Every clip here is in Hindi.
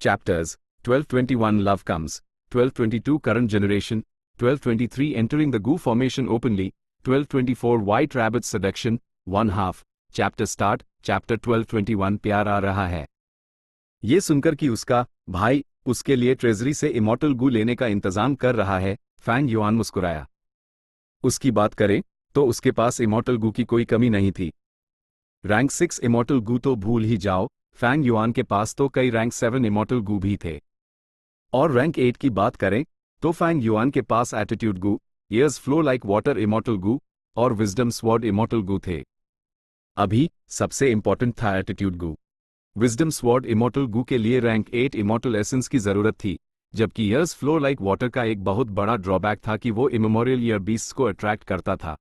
Chapters 1221 Love Comes, 1222 Current Generation, 1223 Entering the Goo Formation Openly, 1224 White Rabbit Seduction, 1/2, Chapter Start, Chapter 1221 प्यार आ रहा है। ये सुनकर कि उसका भाई उसके लिए ट्रेजरी से इमॉर्टल गू लेने का इंतजाम कर रहा है, फैंग युआन मुस्कुराया। उसकी बात करें तो उसके पास इमॉर्टल गू की कोई कमी नहीं थी। रैंक 6 इमॉर्टल गू तो भूल ही जाओ, फैंग युआन के पास तो कई रैंक 7 इमॉर्टल गू भी थे। और रैंक 8 की बात करें तो फैंग युआन के पास attitude Gu, years flow like water immortal Gu और विजडम स्वॉर्ड इमॉर्टल गू थे। अभी सबसे इंपॉर्टेंट था एटीट्यूड गू। विजडम स्वॉर्ड इमॉर्टल गू के लिए रैंक 8 इमॉर्टल एसेंस की जरूरत थी, जबकि ईयर्स फ्लो लाइक वाटर का एक बहुत बड़ा ड्रॉबैक था कि वो इमेमोरियल ईयर बीस्ट को अट्रैक्ट करता था।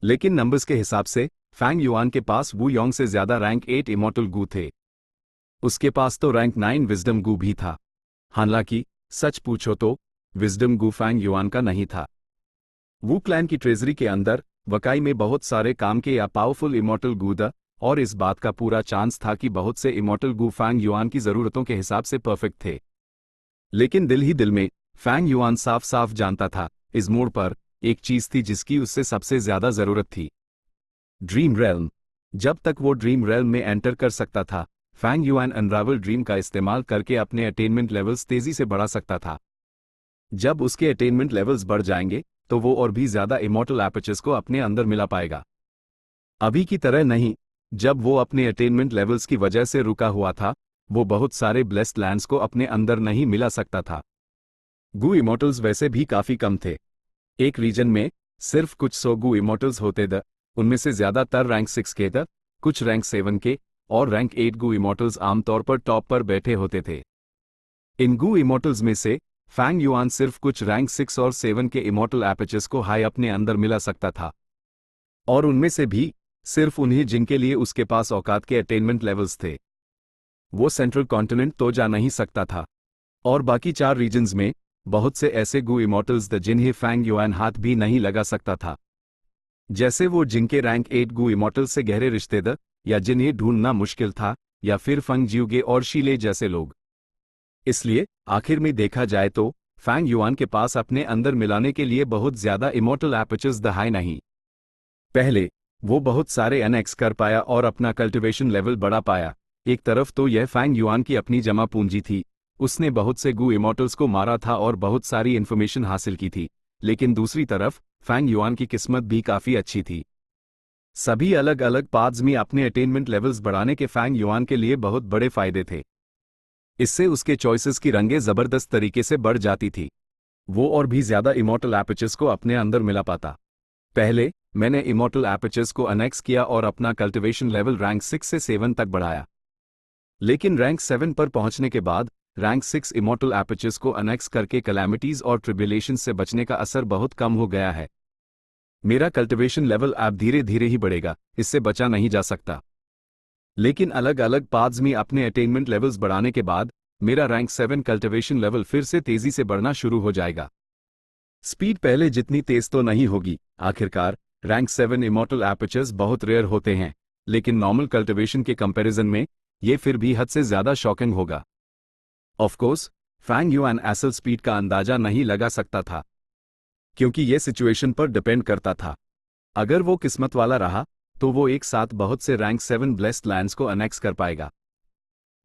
लेकिन नंबर्स के हिसाब से फैंग युआन के पास वू योंग से ज्यादा रैंक 8 इमॉर्टल गू थे। उसके पास तो रैंक 9 विजडम गू भी था। हालांकि सच पूछो तो विजडम गू फैंग युआन का नहीं था। वू क्लैन की ट्रेजरी के अंदर वकाई में बहुत सारे काम के या पावरफुल इमॉर्टल गू द, और इस बात का पूरा चांस था कि बहुत से इमॉर्टल गू फैंग युआन की जरूरतों के हिसाब से परफेक्ट थे। लेकिन दिल ही दिल में फैंग युआन साफ साफ जानता था इस मोड़ पर एक चीज थी जिसकी उससे सबसे ज्यादा जरूरत थी, ड्रीम रेल्म। जब तक वो ड्रीम रेल्म में एंटर कर सकता था, फैंग युआन अनरावल ड्रीम का इस्तेमाल करके अपने अटेनमेंट लेवल्स तेजी से बढ़ा सकता था। जब उसके अटेनमेंट लेवल्स बढ़ जाएंगे तो वो और भी ज्यादा इमॉर्टल एपर्चर्स को अपने अंदर मिला पाएगा। अभी की तरह नहीं, जब वो अपने अटेनमेंट लेवल्स की वजह से रुका हुआ था, वो बहुत सारे ब्लेस्ड लैंड्स को अपने अंदर नहीं मिला सकता था। गू इमॉर्टल्स वैसे भी काफी कम थे। एक रीजन में सिर्फ कुछ 100 गू इमॉर्टल्स होते द, उनमें से ज्यादातर रैंक 6 के द, कुछ रैंक 7 के और रैंक 8 गू इमॉर्टल्स आमतौर पर टॉप पर बैठे होते थे। इन गू इमॉर्टल्स में से फैंग युआन सिर्फ कुछ रैंक 6 और 7 के इमॉर्टल एपर्चर्स को हाई अपने अंदर मिला सकता था, और उनमें से भी सिर्फ उन्हें जिनके लिए उसके पास औकात के अटेनमेंट लेवल्स थे। वो सेंट्रल कॉन्टिनेंट तो जा नहीं सकता था, और बाकी 4 रीजन्स में बहुत से ऐसे गू इमॉर्टल्स द जिन्हें फैंग युआन हाथ भी नहीं लगा सकता था, जैसे वो जिनके रैंक 8 गू इमॉर्टल्स से गहरे रिश्ते द, या जिन्हें ढूंढना मुश्किल था, या फिर फंग जियोगे और शीले जैसे लोग। इसलिए आखिर में देखा जाए तो फैंग युआन के पास अपने अंदर मिलाने के लिए बहुत ज्यादा इमॉर्टल एपर्चर्स द हाई नहीं। पहले वो बहुत सारे एनेक्स कर पाया और अपना कल्टिवेशन लेवल बढ़ा पाया। एक तरफ तो यह फैंग युआन की अपनी जमा पूंजी थी, उसने बहुत से गू इमॉर्टल्स को मारा था और बहुत सारी इन्फॉर्मेशन हासिल की थी। लेकिन दूसरी तरफ फैंग युआन की किस्मत भी काफी अच्छी थी। सभी अलग अलग पाथ्स में अपने अटेनमेंट लेवल्स बढ़ाने के फैंग युआन के लिए बहुत बड़े फायदे थे। इससे उसके चॉइसेस की रंगें जबरदस्त तरीके से बढ़ जाती थी। वो और भी ज्यादा इमॉर्टल एपर्चर्स को अपने अंदर मिला पाता। पहले मैंने इमॉर्टल एपर्चर्स को अनेक्स किया और अपना कल्टिवेशन लेवल रैंक 6 से 7 तक बढ़ाया। लेकिन रैंक 7 पर पहुंचने के बाद रैंक 6 इमॉर्टल एपर्चर्स को अनेक्स करके कैलामिटीज और ट्रिब्यूलेशन से बचने का असर बहुत कम हो गया है। मेरा कल्टिवेशन लेवल अब धीरे धीरे ही बढ़ेगा, इससे बचा नहीं जा सकता। लेकिन अलग अलग पाथ्स में अपने अटेनमेंट लेवल्स बढ़ाने के बाद मेरा रैंक 7 कल्टिवेशन लेवल फिर से तेजी से बढ़ना शुरू हो जाएगा। स्पीड पहले जितनी तेज तो नहीं होगी। आखिरकार रैंक 7 इमॉर्टल एपर्चर्स बहुत रेयर होते हैं, लेकिन नॉर्मल कल्टिवेशन के कंपैरिजन में ये फिर भी हद से ज्यादा शॉकिंग होगा। ऑफ कोर्स फैंग युआन एसल स्पीड का अंदाजा नहीं लगा सकता था, क्योंकि यह सिचुएशन पर डिपेंड करता था। अगर वो किस्मत वाला रहा तो वो एक साथ बहुत से रैंक 7 ब्लेस्ड लैंड्स को अनेक्स कर पाएगा।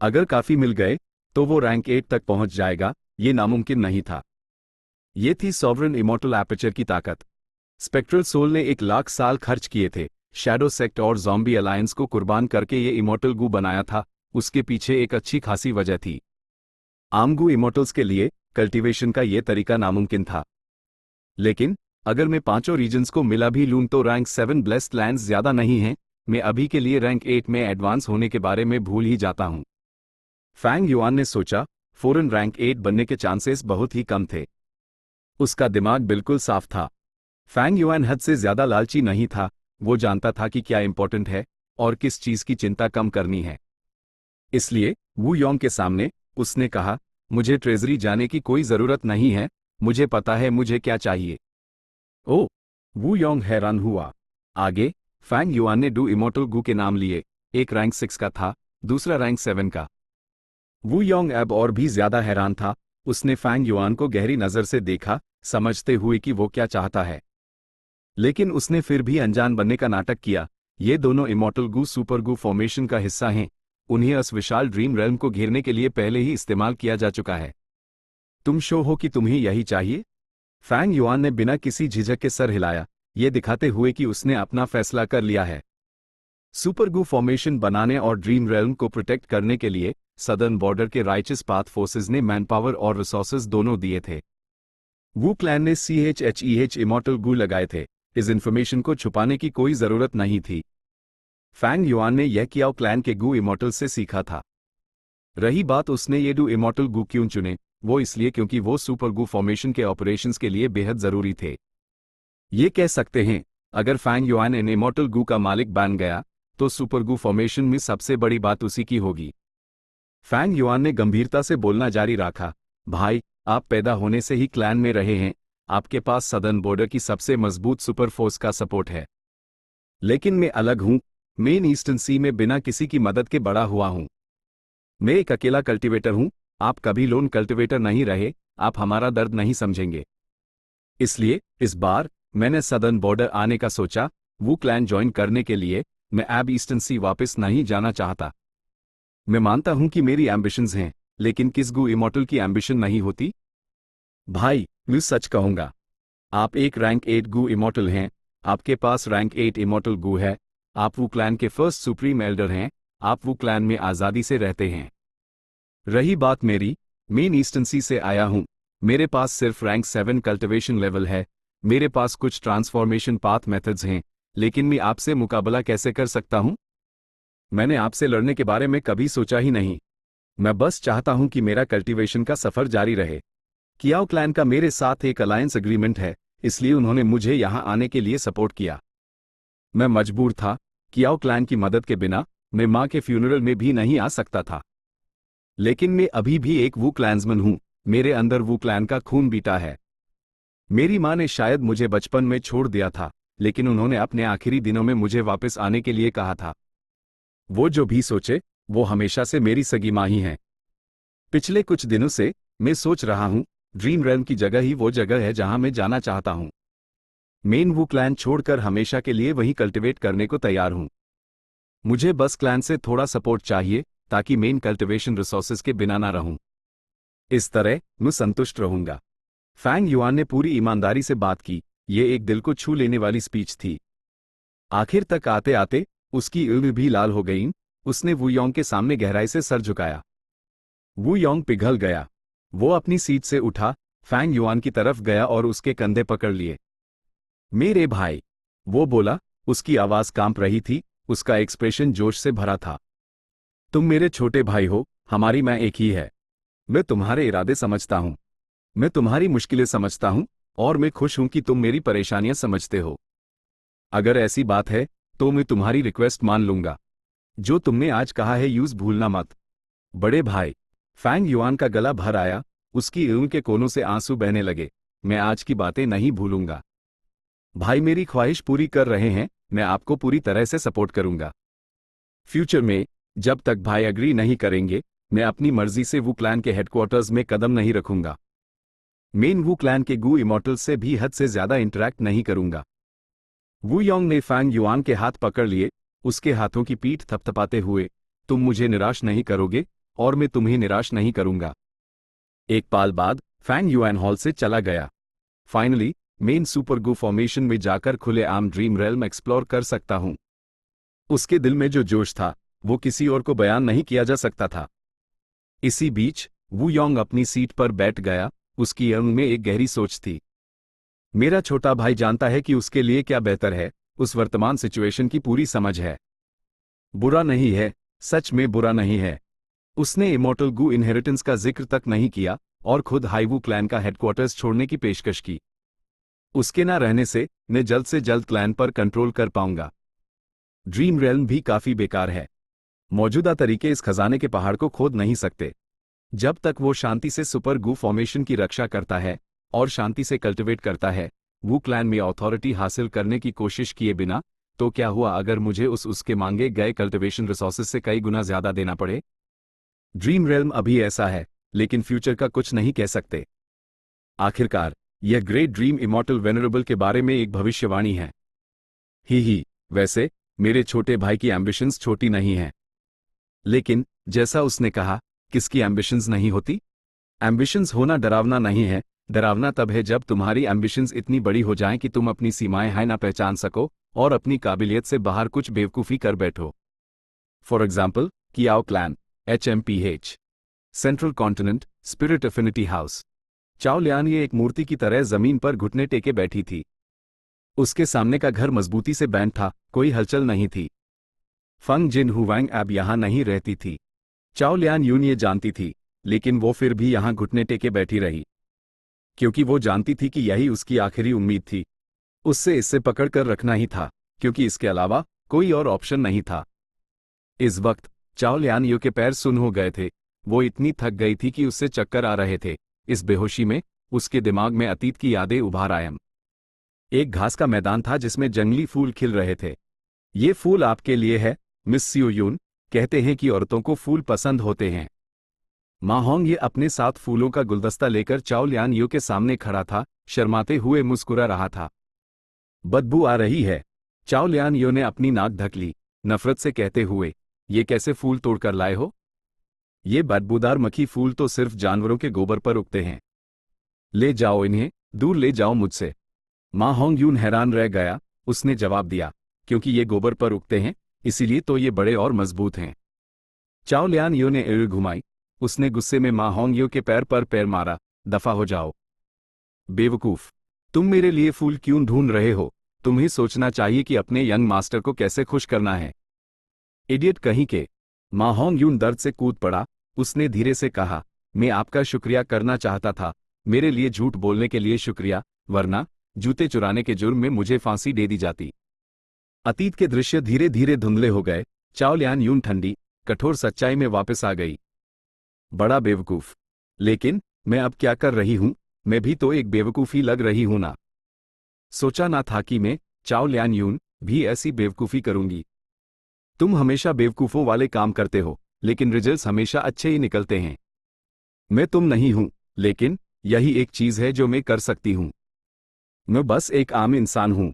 अगर काफी मिल गए तो वो रैंक 8 तक पहुंच जाएगा, ये नामुमकिन नहीं था। ये थी सॉवरेन इमॉर्टल एपर्चर की ताकत। स्पेक्ट्रल सोल ने 1 लाख साल खर्च किए थे, शैडो सेक्ट और ज़ॉम्बी अलायंस को कुर्बान करके ये इमॉर्टल गू बनाया था। उसके पीछे एक अच्छी खासी वजह थी। आम गू इमॉर्टल्स के लिए कल्टीवेशन का ये तरीका नामुमकिन था। लेकिन अगर मैं 5 रीजन्स को मिला भी लूं तो रैंक 7 ब्लेस्ड लैंड्स ज्यादा नहीं हैं। मैं अभी के लिए रैंक 8 में एडवांस होने के बारे में भूल ही जाता हूं। फैंग युआन ने सोचा, फौरन रैंक 8 बनने के चांसेस बहुत ही कम थे। उसका दिमाग बिल्कुल साफ था। फैंग युआन हद से ज्यादा लालची नहीं था। वो जानता था कि क्या इंपॉर्टेंट है और किस चीज की चिंता कम करनी है। इसलिए वू योंग के सामने उसने कहा, मुझे ट्रेजरी जाने की कोई जरूरत नहीं है, मुझे पता है मुझे क्या चाहिए। ओह, वू योंग हैरान हुआ। आगे फैंग युआन ने 2 इमॉर्टल गू के नाम लिए। एक रैंक 6 का था, दूसरा रैंक 7 का। वू योंग अब और भी ज्यादा हैरान था। उसने फैंग युआन को गहरी नजर से देखा, समझते हुए कि वो क्या चाहता है। लेकिन उसने फिर भी अनजान बनने का नाटक किया। ये दोनों इमॉर्टल गू सुपर गू फॉर्मेशन का हिस्सा हैं। उन्हें इस विशाल ड्रीम रेल्म को घेरने के लिए पहले ही इस्तेमाल किया जा चुका है। तुम शो हो कि तुम्हें यही चाहिए? फैंग युआन ने बिना किसी झिझक के सर हिलाया, ये दिखाते हुए कि उसने अपना फैसला कर लिया है। सुपर गू फॉर्मेशन बनाने और ड्रीम रेल्म को प्रोटेक्ट करने के लिए सदर्न बॉर्डर के राइचस पाथ फोर्सेस ने मैन पावर और रिसोर्सेज दोनों दिए थे। वू क्लैन ने CHEH इमॉर्टल गू लगाए थे। इस इंफॉर्मेशन को छुपाने की कोई जरूरत नहीं थी। फैंग युआन ने यह कियाओ क्लैन के गू इमॉर्टल से सीखा था। रही बात उसने ये डू इमॉर्टल गू क्यों चुने, वो इसलिए क्योंकि वो सुपर गू फॉर्मेशन के ऑपरेशंस के लिए बेहद जरूरी थे। ये कह सकते हैं, अगर फैंग युआन इन इमॉर्टल गू का मालिक बन गया तो सुपर गू फॉर्मेशन में सबसे बड़ी बात उसी की होगी। फैंग युआन ने गंभीरता से बोलना जारी रखा, भाई, आप पैदा होने से ही क्लैन में रहे हैं। आपके पास सदर्न बॉर्डर की सबसे मजबूत सुपर फोर्स का सपोर्ट है। लेकिन मैं अलग हूं। मेन ईस्टर्न सी में बिना किसी की मदद के बड़ा हुआ हूं। मैं एक अकेला कल्टीवेटर हूं। आप कभी लोन कल्टीवेटर नहीं रहे, आप हमारा दर्द नहीं समझेंगे। इसलिए इस बार मैंने सदर्न बॉर्डर आने का सोचा। वो क्लैन ज्वाइन करने के लिए मैं अब ईस्टर्न सी वापस नहीं जाना चाहता। मैं मानता हूं कि मेरी एम्बिशंस हैं, लेकिन किस गू इमॉर्टल की एम्बिशन नहीं होती? भाई, मैं सच कहूंगा, आप एक रैंक 8 गू इमॉर्टल हैं। आपके पास रैंक 8 इमॉर्टल गू है। आप वो क्लैन के फर्स्ट सुप्रीम एल्डर हैं। आप वो क्लैन में आज़ादी से रहते हैं। रही बात मेरी, मेन ईस्टर्न सी से आया हूं। मेरे पास सिर्फ रैंक 7 कल्टिवेशन लेवल है। मेरे पास कुछ ट्रांसफॉर्मेशन पाथ मेथड्स हैं, लेकिन मैं आपसे मुकाबला कैसे कर सकता हूं? मैंने आपसे लड़ने के बारे में कभी सोचा ही नहीं। मैं बस चाहता हूं कि मेरा कल्टीवेशन का सफर जारी रहे। कियाओ क्लैन का मेरे साथ एक अलायंस एग्रीमेंट है, इसलिए उन्होंने मुझे यहां आने के लिए सपोर्ट किया। मैं मजबूर था। कियाओ क्लैन की मदद के बिना मैं मां के फ्यूनरल में भी नहीं आ सकता था। लेकिन मैं अभी भी एक वू क्लैंसमैन हूं। मेरे अंदर वू क्लैन का खून बीता है। मेरी मां ने शायद मुझे बचपन में छोड़ दिया था, लेकिन उन्होंने अपने आखिरी दिनों में मुझे वापस आने के लिए कहा था। वो जो भी सोचे, वो हमेशा से मेरी सगी मां ही है। पिछले कुछ दिनों से मैं सोच रहा हूं, ड्रीम रेल्म की जगह ही वो जगह है जहां मैं जाना चाहता हूं। मेन वू क्लैन छोड़कर हमेशा के लिए वही कल्टिवेट करने को तैयार हूं। मुझे बस क्लैन से थोड़ा सपोर्ट चाहिए, ताकि मेन कल्टिवेशन रिसोर्सेज के बिना ना रहूं। इस तरह मैं संतुष्ट रहूंगा। फैंग युआन ने पूरी ईमानदारी से बात की। ये एक दिल को छू लेने वाली स्पीच थी। आखिर तक आते आते उसकी ईंट भी लाल हो गई। उसने वू योंग के सामने गहराई से सर झुकाया। वू योंग पिघल गया। वो अपनी सीट से उठा, फैंग युआन की तरफ गया और उसके कंधे पकड़ लिए। मेरे भाई, वो बोला। उसकी आवाज कांप रही थी, उसका एक्सप्रेशन जोश से भरा था। तुम मेरे छोटे भाई हो, हमारी मां एक ही है। मैं तुम्हारे इरादे समझता हूं। मैं तुम्हारी मुश्किलें समझता हूं, और मैं खुश हूं कि तुम मेरी परेशानियां समझते हो। अगर ऐसी बात है, तो मैं तुम्हारी रिक्वेस्ट मान लूंगा। जो तुमने आज कहा है यूज भूलना मत। बड़े भाई, फैंग युआन का गला भर आया। उसकी ऊँट के कोनों से आंसू बहने लगे। मैं आज की बातें नहीं भूलूंगा। भाई मेरी ख्वाहिश पूरी कर रहे हैं, मैं आपको पूरी तरह से सपोर्ट करूंगा। फ्यूचर में, जब तक भाई एग्री नहीं करेंगे, मैं अपनी मर्जी से वू क्लैन के हेडक्वार्टर्स में कदम नहीं रखूंगा। मेन वू क्लैन के गू इमॉर्टल से भी हद से ज्यादा इंटरेक्ट नहीं करूंगा। वू योंग ने फैंग युआन के हाथ पकड़ लिए, उसके हाथों की पीठ थपथपाते हुए। तुम मुझे निराश नहीं करोगे, और मैं तुम्हें निराश नहीं करूंगा। एक पल बाद फैंग युआन हॉल से चला गया। फाइनली, मेन सुपर गू फॉर्मेशन में जाकर खुले आम ड्रीम रेल्म एक्सप्लोर कर सकता हूं। उसके दिल में जो जोश था, वो किसी और को बयान नहीं किया जा सकता था। इसी बीच वू योंग अपनी सीट पर बैठ गया। उसकी आंख में एक गहरी सोच थी। मेरा छोटा भाई जानता है कि उसके लिए क्या बेहतर है। उस वर्तमान सिचुएशन की पूरी समझ है। बुरा नहीं है, सच में बुरा नहीं है। उसने इमॉर्टल गू इनहेरिटेंस का जिक्र तक नहीं किया, और खुद हाईवू क्लैन का हेडक्वार्टर्स छोड़ने की पेशकश की। उसके ना रहने से जल्द क्लैन पर कंट्रोल कर पाऊंगा। ड्रीम रेल्म भी काफी बेकार है। मौजूदा तरीके इस खजाने के पहाड़ को खोद नहीं सकते। जब तक वो शांति से सुपर गू फॉर्मेशन की रक्षा करता है और शांति से कल्टिवेट करता है, वू क्लैन में अथॉरिटी हासिल करने की कोशिश किए बिना, तो क्या हुआ अगर मुझे उसके मांगे गए कल्टिवेशन रिसोर्सेज से कई गुना ज्यादा देना पड़े? ड्रीम रेल्म अभी ऐसा है, लेकिन फ्यूचर का कुछ नहीं कह सकते। आखिरकार यह ग्रेट ड्रीम इमॉर्टल वेनरेबल के बारे में एक भविष्यवाणी है। ही वैसे मेरे छोटे भाई की एम्बिशंस छोटी नहीं हैं। लेकिन जैसा उसने कहा, किसकी एम्बिशंस नहीं होती? एम्बिशंस होना डरावना नहीं है, डरावना तब है जब तुम्हारी एम्बिशंस इतनी बड़ी हो जाएं कि तुम अपनी सीमाएं है ना पहचान सको और अपनी काबिलियत से बाहर कुछ बेवकूफ़ी कर बैठो। For example, Qiao clan, HMPH, Central Continent, Spirit Affinity House. Chao Lian ये एक मूर्ति की तरह जमीन पर घुटने टेके बैठी थी। उसके सामने का घर मजबूती से बैंड था, कोई हलचल नहीं थी। फंग जिन हुवांग अब यहां नहीं रहती थी। चाओ लियान यून ये जानती थी, लेकिन वो फिर भी यहां घुटने टेके बैठी रही, क्योंकि वो जानती थी कि यही उसकी आखिरी उम्मीद थी। उससे इससे पकड़ कर रखना ही था, क्योंकि इसके अलावा कोई और ऑप्शन नहीं था। इस वक्त चाओ लियान यू के पैर सुन्न हो गए थे। वो इतनी थक गई थी कि उससे चक्कर आ रहे थे। इस बेहोशी में उसके दिमाग में अतीत की यादें उभार आयं। एक घास का मैदान था जिसमें जंगली फूल खिल रहे थे। ये फूल आपके लिए है, मिस सियो यून। कहते हैं कि औरतों को फूल पसंद होते हैं। मा होंग ये अपने साथ फूलों का गुलदस्ता लेकर चाओ लियान यू के सामने खड़ा था, शर्माते हुए मुस्कुरा रहा था। बदबू आ रही है। चाओ लियान यू ने अपनी नाक ढक ली, नफरत से कहते हुए, ये कैसे फूल तोड़कर लाए हो? ये बदबूदार मक्खी फूल तो सिर्फ जानवरों के गोबर पर उगते हैं। ले जाओ इन्हें, दूर ले जाओ मुझसे। मा होंग यून हैरान रह गया। उसने जवाब दिया, क्योंकि ये गोबर पर उगते हैं, इसीलिए तो ये बड़े और मजबूत हैं। चाओ लियान यू ने एड़ घुमाई। उसने गुस्से में मा होंग यू के पैर पर पैर मारा। दफा हो जाओ बेवकूफ, तुम मेरे लिए फूल क्यों ढूंढ रहे हो? तुम्हें सोचना चाहिए कि अपने यंग मास्टर को कैसे खुश करना है। इडियट कहीं के। मा होंग यून दर्द से कूद पड़ा। उसने धीरे से कहा, मैं आपका शुक्रिया करना चाहता था। मेरे लिए झूठ बोलने के लिए शुक्रिया, वरना जूते चुराने के जुर्म में मुझे फांसी दे दी जाती। अतीत के दृश्य धीरे धीरे धुंधले हो गए। चाओ लियान यून ठंडी, कठोर सच्चाई में वापस आ गई। बड़ा बेवकूफ। लेकिन मैं अब क्या कर रही हूं? मैं भी तो एक बेवकूफी लग रही हूं ना। सोचा ना था कि मैं, चाओ लियान यून, भी ऐसी बेवकूफी करूंगी। तुम हमेशा बेवकूफों वाले काम करते हो, लेकिन रिजल्ट्स हमेशा अच्छे ही निकलते हैं। मैं तुम नहीं हूं, लेकिन यही एक चीज है जो मैं कर सकती हूं। मैं बस एक आम इंसान हूं।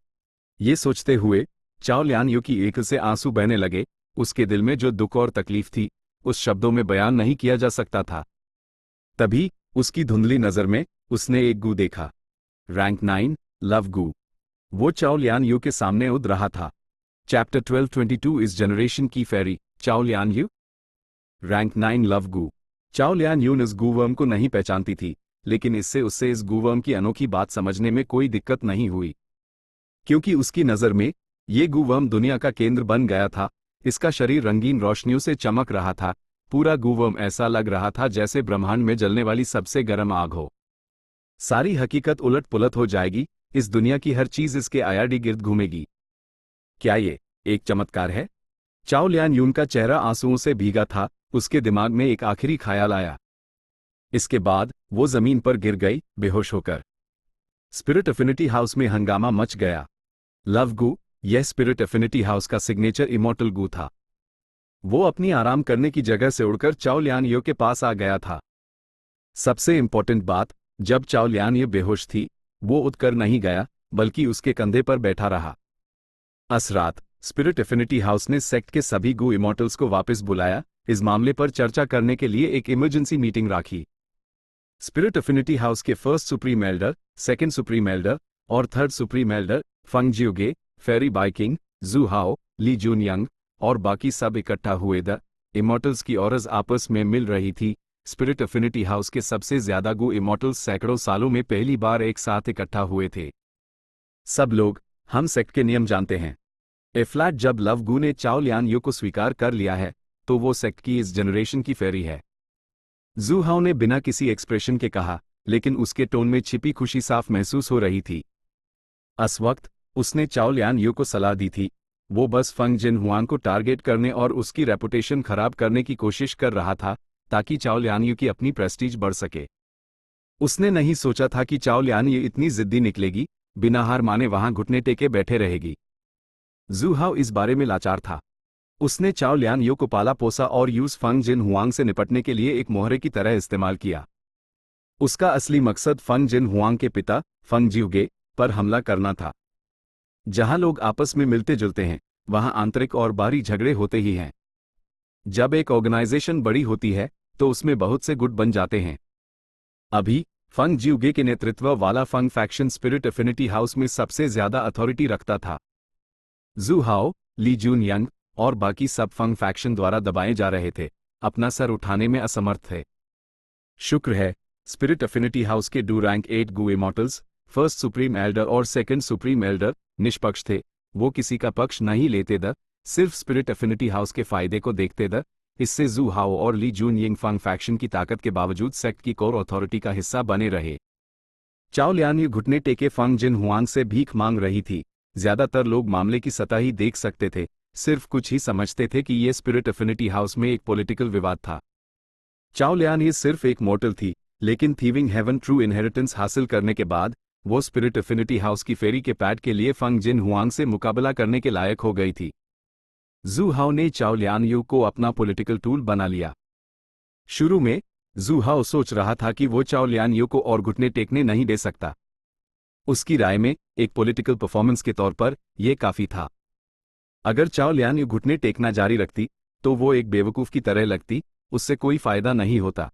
ये सोचते हुए चाओ लियान यू की आंखों से आंसू बहने लगे। उसके दिल में जो दुख और तकलीफ थी, उस शब्दों में बयान नहीं किया जा सकता था। तभी उसकी धुंधली नजर में उसने एक गू देखा। रैंक 9 लव गू। वो चाओ लियान यू के सामने उड़ रहा था। चैप्टर 1222 इस जनरेशन की फेरी, चाओ लियान यू। रैंक 9 लव गू। चाओ लियान यून इस गूवर्म को नहीं पहचानती थी, लेकिन इससे उससे इस गूवर्म की अनोखी बात समझने में कोई दिक्कत नहीं हुई, क्योंकि उसकी नज़र में ये गूवर्म दुनिया का केंद्र बन गया था। इसका शरीर रंगीन रोशनियों से चमक रहा था। पूरा गूवर्म ऐसा लग रहा था जैसे ब्रह्मांड में जलने वाली सबसे गर्म आग हो। सारी हकीकत उलट पुलट हो जाएगी। इस दुनिया की हर चीज इसके आयाडी गिर्द घूमेगी। क्या ये एक चमत्कार है? चाओ लियान यून का चेहरा आंसुओं से भीगा था। उसके दिमाग में एक आखिरी ख्याल आया। इसके बाद वो जमीन पर गिर गई, बेहोश होकर। स्पिरिट एफिनिटी हाउस में हंगामा मच गया। लव गू, यह स्पिरिट एफिनिटी हाउस का सिग्नेचर इमॉर्टल गू था। वो अपनी आराम करने की जगह से उड़कर चाओ लियान यू के पास आ गया था। सबसे इंपॉर्टेंट बात, जब चाओ लियान यू बेहोश थी, वो उठकर नहीं गया, बल्कि उसके कंधे पर बैठा रहा। अस रात स्पिरिट एफिनिटी हाउस ने सेक्ट के सभी गू इमॉर्टल्स को वापस बुलाया। इस मामले पर चर्चा करने के लिए एक इमरजेंसी मीटिंग रखी। स्पिरिट एफिनिटी हाउस के first supreme Elder, second supreme Elder और थर्ड सुप्रीम एल्डर फंग जियोगे, फेरी बाइकिंग, जू हाओ, ली जून यंग और बाकी सब इकट्ठा हुए। द इमॉर्टल्स की औरज आपस में मिल रही थी। स्पिरिट एफिनिटी हाउस के सबसे ज्यादा गू इमॉर्टल्स सैकड़ों सालों में पहली बार एक साथ इकट्ठा हुए थे। सब लोग, हम सेक्ट के नियम जानते हैं। ए फ्लैट जब लव गू ने चाओ लियान यू को स्वीकार कर लिया है, तो वो सेक्ट की इस जनरेशन की फेरी है। जू हाओ ने बिना किसी एक्सप्रेशन के कहा, लेकिन उसके टोन में छिपी खुशी साफ महसूस हो रही थी। इस वक्त उसने चाओ लियान यू को सलाह दी थी। वो बस फंग जिन हुआन को टारगेट करने और उसकी रेपुटेशन खराब करने की कोशिश कर रहा था, ताकि चाओ लियान यू की अपनी प्रेस्टीज बढ़ सके। उसने नहीं सोचा था कि चाओ लियान यू इतनी जिद्दी निकलेगी, बिना हार माने वहां घुटने टेके बैठे रहेगी। जू हाओ इस बारे में लाचार था। उसने चाओ लियान यो को पाला पोसा और यूज फंग जिन हुआंग से निपटने के लिए एक मोहरे की तरह इस्तेमाल किया। उसका असली मकसद फंग जिन हुआंग के पिता फंग जिउगे पर हमला करना था। जहां लोग आपस में मिलते जुलते हैं, वहां आंतरिक और बाहरी झगड़े होते ही हैं। जब एक ऑर्गेनाइजेशन बड़ी होती है तो उसमें बहुत से गुट बन जाते हैं। अभी फंग जिउगे के नेतृत्व वाला फंग फैक्शन स्पिरिट एफिनिटी हाउस में सबसे ज्यादा अथॉरिटी रखता था। जू हाओ, ली जून यंग और बाकी सब फंग फैक्शन द्वारा दबाए जा रहे थे, अपना सर उठाने में असमर्थ थे। शुक्र है, स्पिरिट एफिनिटी हाउस के डू रैंक 8 गु इमॉर्टल्स, फर्स्ट सुप्रीम एल्डर और सेकंड सुप्रीम एल्डर निष्पक्ष थे। वो किसी का पक्ष नहीं लेते द, सिर्फ स्पिरिट एफिनिटी हाउस के फायदे को देखते द। इससे जू हाओ और ली जून यिंग फंग फैक्शन की ताकत के बावजूद सेक्ट की कोर अथॉरिटी का हिस्सा बने रहे। चाओ लियान यू घुटने टेके फंग जिन हुआंग से भीख मांग रही थी। ज्यादातर लोग मामले की सतह ही देख सकते थे, सिर्फ कुछ ही समझते थे कि ये स्पिरिट एफिनिटी हाउस में एक पॉलिटिकल विवाद था। चाओ लियान ये सिर्फ एक मॉर्टल थी, लेकिन थीविंग हेवन ट्रू इनहेरिटेंस हासिल करने के बाद वो स्पिरिट एफिनिटी हाउस की फेरी के पैड के लिए फंग जिन हुआंग से मुकाबला करने के लायक हो गई थी। जू हाओ ने चाओ लियान यू को अपना पॉलिटिकल टूल बना लिया। शुरू में जू हाओ सोच रहा था कि वो चाओ लियान यू को और घुटने टेकने नहीं दे सकता। उसकी राय में एक पॉलिटिकल परफॉर्मेंस के तौर पर यह काफी था। अगर चाओ लियान यू घुटने टेकना जारी रखती तो वो एक बेवकूफ की तरह लगती, उससे कोई फायदा नहीं होता।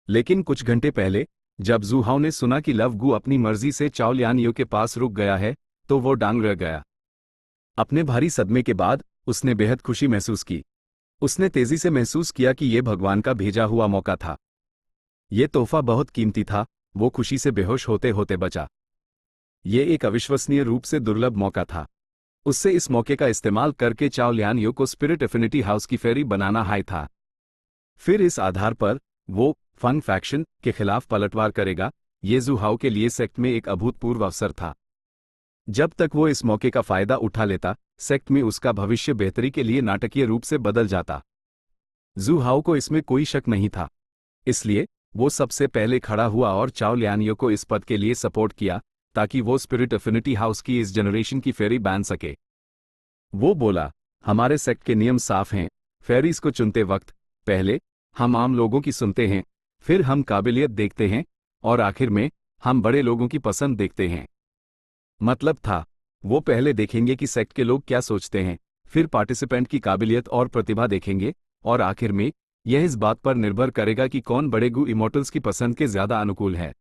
लेकिन कुछ घंटे पहले जब जू हाओ ने सुना कि लव गु अपनी मर्जी से चाओ लियान यू के पास रुक गया है, तो वो डांग रह गया। अपने भारी सदमे के बाद उसने बेहद खुशी महसूस की। उसने तेजी से महसूस किया कि यह भगवान का भेजा हुआ मौका था। यह तोहफा बहुत कीमती था। वो खुशी से बेहोश होते होते बचा। यह एक अविश्वसनीय रूप से दुर्लभ मौका था। उससे इस मौके का इस्तेमाल करके चाओ लियान यू को स्पिरिट एफिनिटी हाउस की फेरी बनाना हाई था। फिर इस आधार पर वो फंग फैक्शन के खिलाफ पलटवार करेगा। ये जू हाओ के लिए सेक्ट में एक अभूतपूर्व अवसर था। जब तक वो इस मौके का फायदा उठा लेता, सेक्ट में उसका भविष्य बेहतरी के लिए नाटकीय रूप से बदल जाता। जू हाओ को इसमें कोई शक नहीं था, इसलिए वो सबसे पहले खड़ा हुआ और चाओ लियान यू को इस पद के लिए सपोर्ट किया ताकि वो स्पिरिट एफिनिटी हाउस की इस जनरेशन की फेरी बांध सके। वो बोला, हमारे सेक्ट के नियम साफ हैं। फेरीज को चुनते वक्त पहले हम आम लोगों की सुनते हैं, फिर हम काबिलियत देखते हैं और आखिर में हम बड़े लोगों की पसंद देखते हैं। मतलब था, वो पहले देखेंगे कि सेक्ट के लोग क्या सोचते हैं, फिर पार्टिसिपेंट की काबिलियत और प्रतिभा देखेंगे और आखिर में यह इस बात पर निर्भर करेगा कि कौन बड़े गु इमॉर्टल्स की पसंद के ज्यादा अनुकूल है।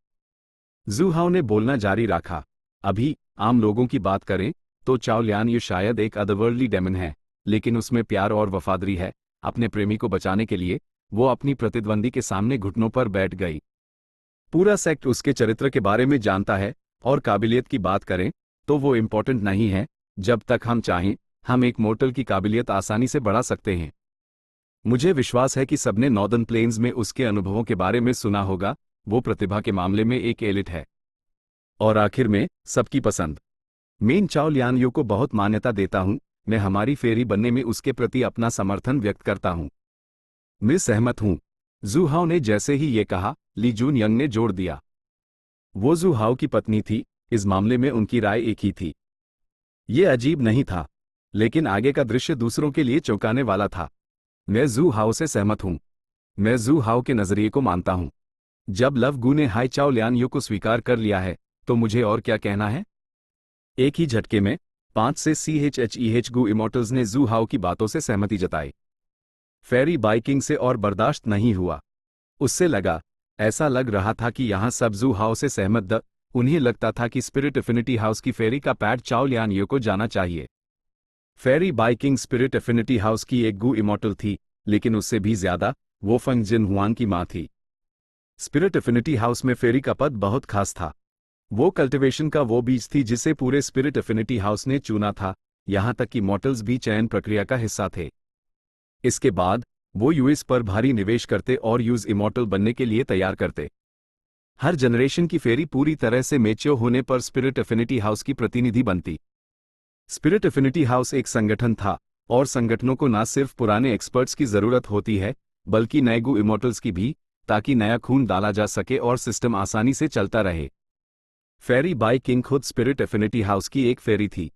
जू हाओ ने बोलना जारी रखा, अभी आम लोगों की बात करें तो चाओ लियान यू शायद एक अदरवर्ल्डली डेमन है, लेकिन उसमें प्यार और वफादारी है। अपने प्रेमी को बचाने के लिए वो अपनी प्रतिद्वंदी के सामने घुटनों पर बैठ गई। पूरा सेक्ट उसके चरित्र के बारे में जानता है और काबिलियत की बात करें तो वो इम्पोर्टेंट नहीं है। जब तक हम चाहें, हम एक मोर्टल की काबिलियत आसानी से बढ़ा सकते हैं। मुझे विश्वास है कि सबने नॉर्दर्न प्लेन्स में उसके अनुभवों के बारे में सुना होगा। वो प्रतिभा के मामले में एक एलिट है। और आखिर में सबकी पसंद। मैं चाओ लियान यू को बहुत मान्यता देता हूं। मैं हमारी फेरी बनने में उसके प्रति अपना समर्थन व्यक्त करता हूं। मैं सहमत हूं, जू हाओ ने जैसे ही ये कहा, ली जून यंग ने जोड़ दिया। वो जू हाओ की पत्नी थी, इस मामले में उनकी राय एक ही थी। ये अजीब नहीं था, लेकिन आगे का दृश्य दूसरों के लिए चौंकाने वाला था। मैं जू हाओ से सहमत हूं। मैं जू हाओ के नजरिए को मानता हूं। जब लव गु ने हाई चाओ लियान यू को स्वीकार कर लिया है, तो मुझे और क्या कहना है। एक ही झटके में 5 से CHEH गु इमॉर्टल्स ने जू हाओ की बातों से सहमति जताई। फेरी बाइकिंग से और बर्दाश्त नहीं हुआ। उससे लगा, ऐसा लग रहा था कि यहां सब जू हाओ से सहमत द। उन्हें लगता था कि स्पिरिट एफिनिटी हाउस की फेरी का पैड चाओ लियान यू को जाना चाहिए। फेरी बाइकिंग स्पिरिट एफिनिटी हाउस की एक गु इमॉर्टल थी, लेकिन उससे भी ज्यादा वो फंग जिन हुआंग की मां थी। स्पिरिट एफिनिटी हाउस में फेरी का पद बहुत खास था। वो कल्टिवेशन का वो बीज थी जिसे पूरे स्पिरिट एफिनिटी हाउस ने चुना था, यहां तक कि मॉर्टल्स भी चयन प्रक्रिया का हिस्सा थे। इसके बाद वो यूएस पर भारी निवेश करते और यूज इमॉर्टल बनने के लिए तैयार करते। हर जनरेशन की फेरी पूरी तरह से मैच्योर होने पर स्पिरिट एफिनिटी हाउस की प्रतिनिधि बनती। स्पिरिट एफिनिटी हाउस एक संगठन था, और संगठनों को न सिर्फ पुराने एक्सपर्ट्स की जरूरत होती है, बल्कि नए गु इमॉर्टल्स की भी, ताकि नया खून डाला जा सके और सिस्टम आसानी से चलता रहे। फेरी बाइकिंग खुद स्पिरिट एफिनिटी हाउस की एक फेरी थी।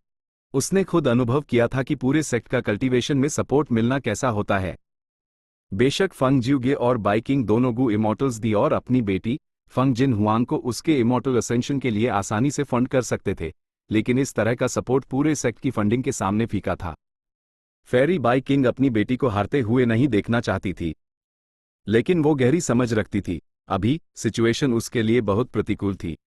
उसने खुद अनुभव किया था कि पूरे सेक्ट का कल्टीवेशन में सपोर्ट मिलना कैसा होता है। बेशक फंग ज्यूगे और बाइकिंग दोनों गु इमॉर्टल्स दी और अपनी बेटी फंग जिन हुआंग को उसके इमॉर्टल असेंशन के लिए आसानी से फंड कर सकते थे, लेकिन इस तरह का सपोर्ट पूरे सेक्ट की फंडिंग के सामने फीका था। फेरी बाइकिंग अपनी बेटी को हारते हुए नहीं देखना चाहती थी, लेकिन वो गहरी समझ रखती थी अभी सिचुएशन उसके लिए बहुत प्रतिकूल थी,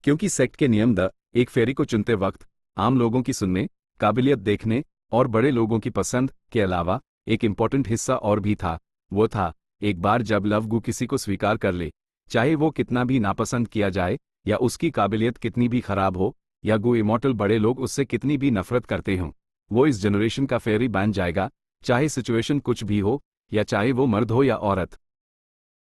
क्योंकि सेक्ट के नियम एक फेरी को चुनते वक्त आम लोगों की सुनने, काबिलियत देखने और बड़े लोगों की पसंद के अलावा एक इम्पॉर्टेंट हिस्सा और भी था। वो था, एक बार जब लव गु किसी को स्वीकार कर ले, चाहे वो कितना भी नापसंद किया जाए या उसकी काबिलियत कितनी भी खराब हो या गु इमॉर्टल बड़े लोग उससे कितनी भी नफरत करते हों, वो इस जनरेशन का फेरी बन जाएगा, चाहे सिचुएशन कुछ भी हो या चाहे वो मर्द हो या औरत।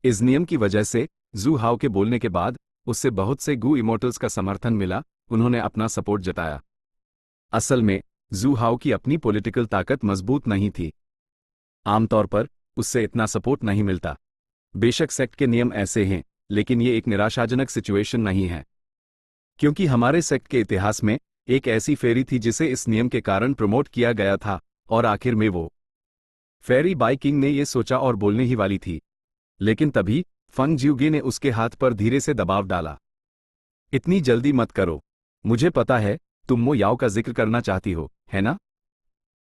इस नियम की वजह से जू हाओ के बोलने के बाद उससे बहुत से गु इमॉर्टल्स का समर्थन मिला, उन्होंने अपना सपोर्ट जताया। असल में जू हाओ की अपनी पॉलिटिकल ताकत मजबूत नहीं थी, आमतौर पर उससे इतना सपोर्ट नहीं मिलता। बेशक सेक्ट के नियम ऐसे हैं, लेकिन ये एक निराशाजनक सिचुएशन नहीं है, क्योंकि हमारे सेक्ट के इतिहास में एक ऐसी फेरी थी जिसे इस नियम के कारण प्रमोट किया गया था, और आखिर में वो फेरी बाइकिंग ने ये सोचा और बोलने ही वाली थी, लेकिन तभी फंग ज्यूगे ने उसके हाथ पर धीरे से दबाव डाला। इतनी जल्दी मत करो, मुझे पता है तुम मो याओ का जिक्र करना चाहती हो, है ना?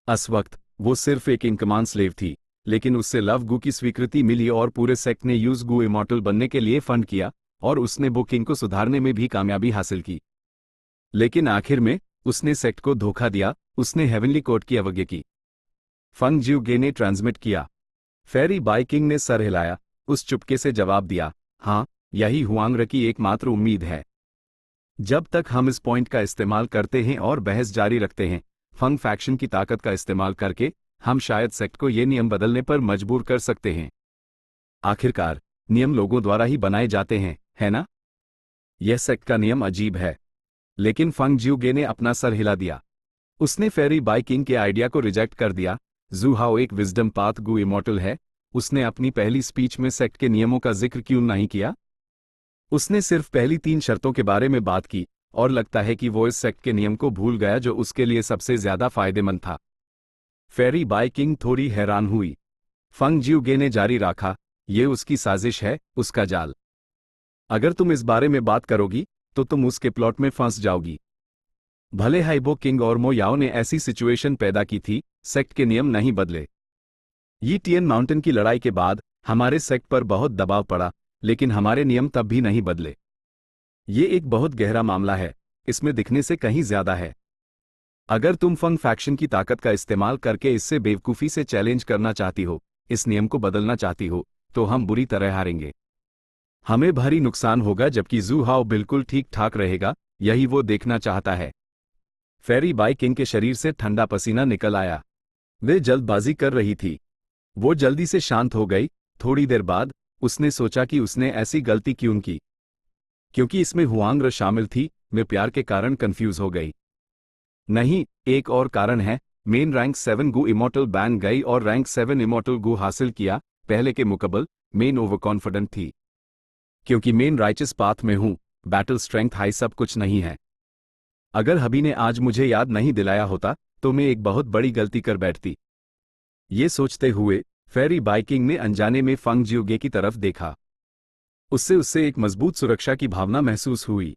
उस वक्त वो सिर्फ एक इनकमान स्लेव थी, लेकिन उससे लव गु की स्वीकृति मिली और पूरे सेक्ट ने यूज गु इमॉर्टल बनने के लिए फंड किया और उसने बुकिंग को सुधारने में भी कामयाबी हासिल की। लेकिन आखिर में उसने सेक्ट को धोखा दिया, उसने हेवनली कोर्ट की अवज्ञा की। फंग ज्यूगे ने ट्रांसमिट किया। फेरी बाइकिंग ने सर हिलाया, उस चुपके से जवाब दिया, हाँ, यही हुआंग की एकमात्र उम्मीद है। जब तक हम इस पॉइंट का इस्तेमाल करते हैं और बहस जारी रखते हैं, फंग फैक्शन की ताकत का इस्तेमाल करके हम शायद सेक्ट को ये नियम बदलने पर मजबूर कर सकते हैं। आखिरकार नियम लोगों द्वारा ही बनाए जाते हैं, है ना? यह सेक्ट का नियम अजीब है, लेकिन फंग ज्यूगे ने अपना सर हिला दिया। उसने फेरी बाइकिंग के आइडिया को रिजेक्ट कर दिया। जू हाओ एक विजडम पाथ गु इमॉर्टल है, उसने अपनी पहली स्पीच में सेक्ट के नियमों का जिक्र क्यों नहीं किया? उसने सिर्फ पहली 3 शर्तों के बारे में बात की, और लगता है कि वो इस सेक्ट के नियम को भूल गया जो उसके लिए सबसे ज्यादा फायदेमंद था। फेरी बाइकिंग थोड़ी हैरान हुई। फंग ज्यूगे ने जारी रखा, ये उसकी साजिश है, उसका जाल। अगर तुम इस बारे में बात करोगी तो तुम उसके प्लॉट में फंस जाओगी। भले हाइबो किंग और मो याओ ने ऐसी सिचुएशन पैदा की थी, सेक्ट के नियम नहीं बदले। यी टियन माउंटेन की लड़ाई के बाद हमारे सेक्ट पर बहुत दबाव पड़ा, लेकिन हमारे नियम तब भी नहीं बदले। ये एक बहुत गहरा मामला है, इसमें दिखने से कहीं ज्यादा है। अगर तुम फंग फैक्शन की ताकत का इस्तेमाल करके इससे बेवकूफ़ी से चैलेंज करना चाहती हो, इस नियम को बदलना चाहती हो, तो हम बुरी तरह हारेंगे। हमें भारी नुकसान होगा, जबकि जू हाओ बिल्कुल ठीक ठाक रहेगा, यही वो देखना चाहता है। फेरी बाइकिंग के शरीर से ठंडा पसीना निकल आया। वे जल्दबाजी कर रही थी। वो जल्दी से शांत हो गई। थोड़ी देर बाद उसने सोचा कि उसने ऐसी गलती क्यों की, क्योंकि इसमें हुआंग शामिल थी। वे प्यार के कारण कंफ्यूज हो गई। नहीं, एक और कारण है। मेन रैंक 7 गु इमॉर्टल बैन गई और रैंक 7 इमॉर्टल गु हासिल किया। पहले के मुकाबले मेन ओवर कॉन्फिडेंट थी, क्योंकि मेन राइचस पाथ में हूं, बैटल स्ट्रेंथ हाई सब कुछ नहीं है। अगर हबी ने आज मुझे याद नहीं दिलाया होता तो मैं एक बहुत बड़ी गलती कर बैठती। ये सोचते हुए फेरी बाइकिंग ने अनजाने में फंग ज्यूगे की तरफ देखा। उससे एक मजबूत सुरक्षा की भावना महसूस हुई।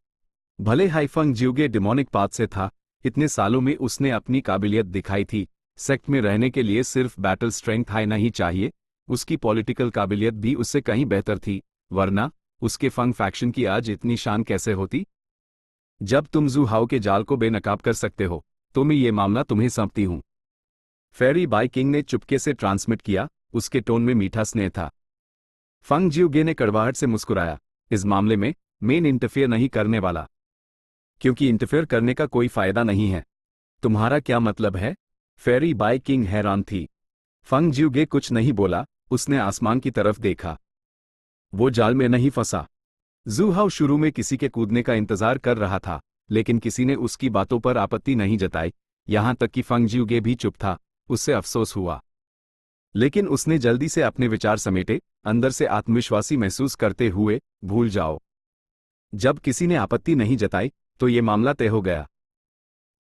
भले हाई फंग ज्यूगे डिमोनिक पाथ से था, इतने सालों में उसने अपनी काबिलियत दिखाई थी। सेक्ट में रहने के लिए सिर्फ बैटल स्ट्रेंथ हाई नहीं चाहिए, उसकी पॉलिटिकल काबिलियत भी उससे कहीं बेहतर थी, वरना उसके फंग फैक्शन की आज इतनी शान कैसे होती? जब तुम जू हाओ के जाल को बेनकाब कर सकते हो, तो मैं ये मामला तुम्हें सौंपती हूं। फेरी बाइकिंग ने चुपके से ट्रांसमिट किया, उसके टोन में मीठा स्नेह था। फंग ज्यूगे ने कड़वाहट से मुस्कुराया। इस मामले में मेन इंटरफेयर नहीं करने वाला, क्योंकि इंटरफेयर करने का कोई फायदा नहीं है। तुम्हारा क्या मतलब है? फेरी बाइकिंग हैरान थी। फंग ज्यूगे कुछ नहीं बोला, उसने आसमान की तरफ देखा। वो जाल में नहीं फंसा। जू हाओ शुरू में किसी के कूदने का इंतजार कर रहा था, लेकिन किसी ने उसकी बातों पर आपत्ति नहीं जताई, यहां तक कि फंग ज्यूगे भी चुप था। उससे अफसोस हुआ, लेकिन उसने जल्दी से अपने विचार समेटे, अंदर से आत्मविश्वासी महसूस करते हुए, भूल जाओ। जब किसी ने आपत्ति नहीं जताई तो ये मामला तय हो गया।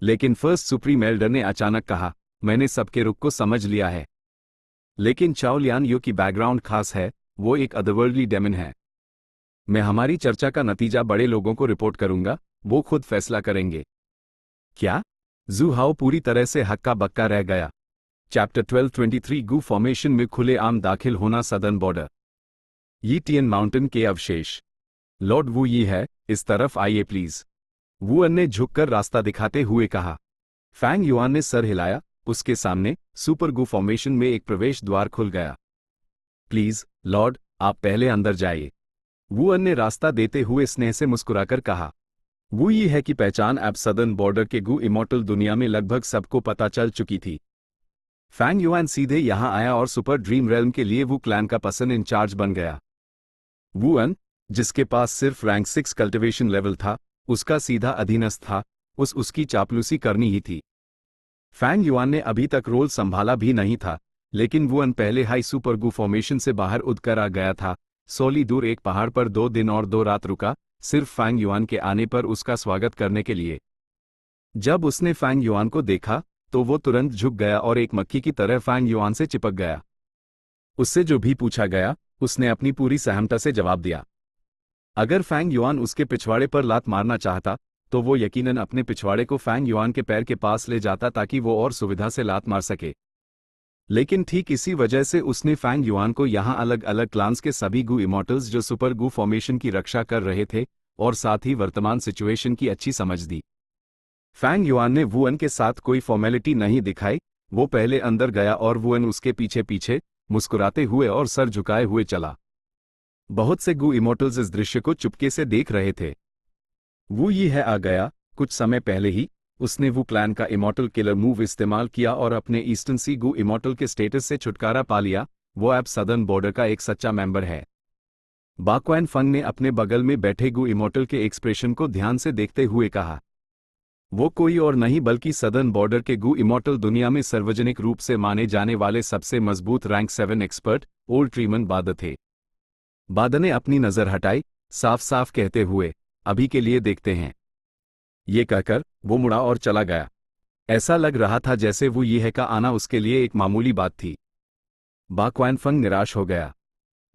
लेकिन फर्स्ट सुप्रीम एल्डर ने अचानक कहा, मैंने सबके रुख को समझ लिया है। लेकिन चाओ लियान यू की बैकग्राउंड खास है, वो एक अदरवर्ल्डली डेमन है। मैं हमारी चर्चा का नतीजा बड़े लोगों को रिपोर्ट करूंगा, वो खुद फैसला करेंगे। क्या? जू हाओ पूरी तरह से हक्का बक्का रह गया। चैप्टर 1223 गू फॉर्मेशन में खुले आम दाखिल होना सदर्न बॉर्डर। यी टियन माउंटेन के अवशेष। लॉर्ड वू यी है, इस तरफ आइए प्लीज। वुअन ने झुककर रास्ता दिखाते हुए कहा। फैंग युआन ने सर हिलाया, उसके सामने सुपर गू फॉर्मेशन में एक प्रवेश द्वार खुल गया। प्लीज लॉर्ड, आप पहले अंदर जाइए। वुअन ने रास्ता देते हुए स्नेह से मुस्कुराकर कहा। वो ये है कि पहचान अब सदर्न बॉर्डर के गू इमॉर्टल दुनिया में लगभग सबको पता चल चुकी थी। फैंग युआन सीधे यहां आया और सुपर ड्रीम रेल्म के लिए वू क्लैन का पर्सन इंचार्ज बन गया। वुअन, जिसके पास सिर्फ रैंक 6 कल्टिवेशन लेवल था, उसका सीधा अधीनस्थ था, उसकी चापलूसी करनी ही थी। फैंग युआन ने अभी तक रोल संभाला भी नहीं था, लेकिन वुअन पहले हाई सुपर गू फॉर्मेशन से बाहर उड़कर आ गया था। 100 दूर एक पहाड़ पर 2 दिन और 2 रात रुका, सिर्फ फैंग युआन के आने पर उसका स्वागत करने के लिए। जब उसने फैंग युआन को देखा तो वो तुरंत झुक गया और एक मक्खी की तरह फैंग युआन से चिपक गया। उससे जो भी पूछा गया, उसने अपनी पूरी सहमता से जवाब दिया। अगर फैंग युआन उसके पिछवाड़े पर लात मारना चाहता, तो वो यकीनन अपने पिछवाड़े को फैंग युआन के पैर के पास ले जाता ताकि वो और सुविधा से लात मार सके। लेकिन ठीक इसी वजह से उसने फैंग युआन को यहां अलग अलग क्लान्स के सभी गू इमॉर्टल्स जो सुपर गू फॉर्मेशन की रक्षा कर रहे थे और साथ ही वर्तमान सिचुएशन की अच्छी समझ दी। फैंग युआन ने वुअन के साथ कोई फॉर्मेलिटी नहीं दिखाई, वो पहले अंदर गया और वुअन उसके पीछे पीछे मुस्कुराते हुए और सर झुकाए हुए चला। बहुत से गू इमॉर्टल्स इस दृश्य को चुपके से देख रहे थे। वो ये है आ गया, कुछ समय पहले ही उसने वू क्लैन का इमॉर्टल किलर मूव इस्तेमाल किया और अपने ईस्टर्न सी गू इमॉर्टल के स्टेटस से छुटकारा पा लिया। वो अब सदर्न बॉर्डर का एक सच्चा मेंबर है। बाक्वान फंग ने अपने बगल में बैठे गू इमॉर्टल के एक्सप्रेशन को ध्यान से देखते हुए कहा। वो कोई और नहीं बल्कि सदर्न बॉर्डर के गू इमॉर्टल दुनिया में सार्वजनिक रूप से माने जाने वाले सबसे मजबूत रैंक 7 एक्सपर्ट ओल्ड ट्रीमन बाद थे। बाद ने अपनी नजर हटाई, साफ साफ कहते हुए, अभी के लिए देखते हैं। ये कहकर वो मुड़ा और चला गया। ऐसा लग रहा था जैसे वो ये है का आना उसके लिए एक मामूली बात थी। बाक्वान फंग निराश हो गया।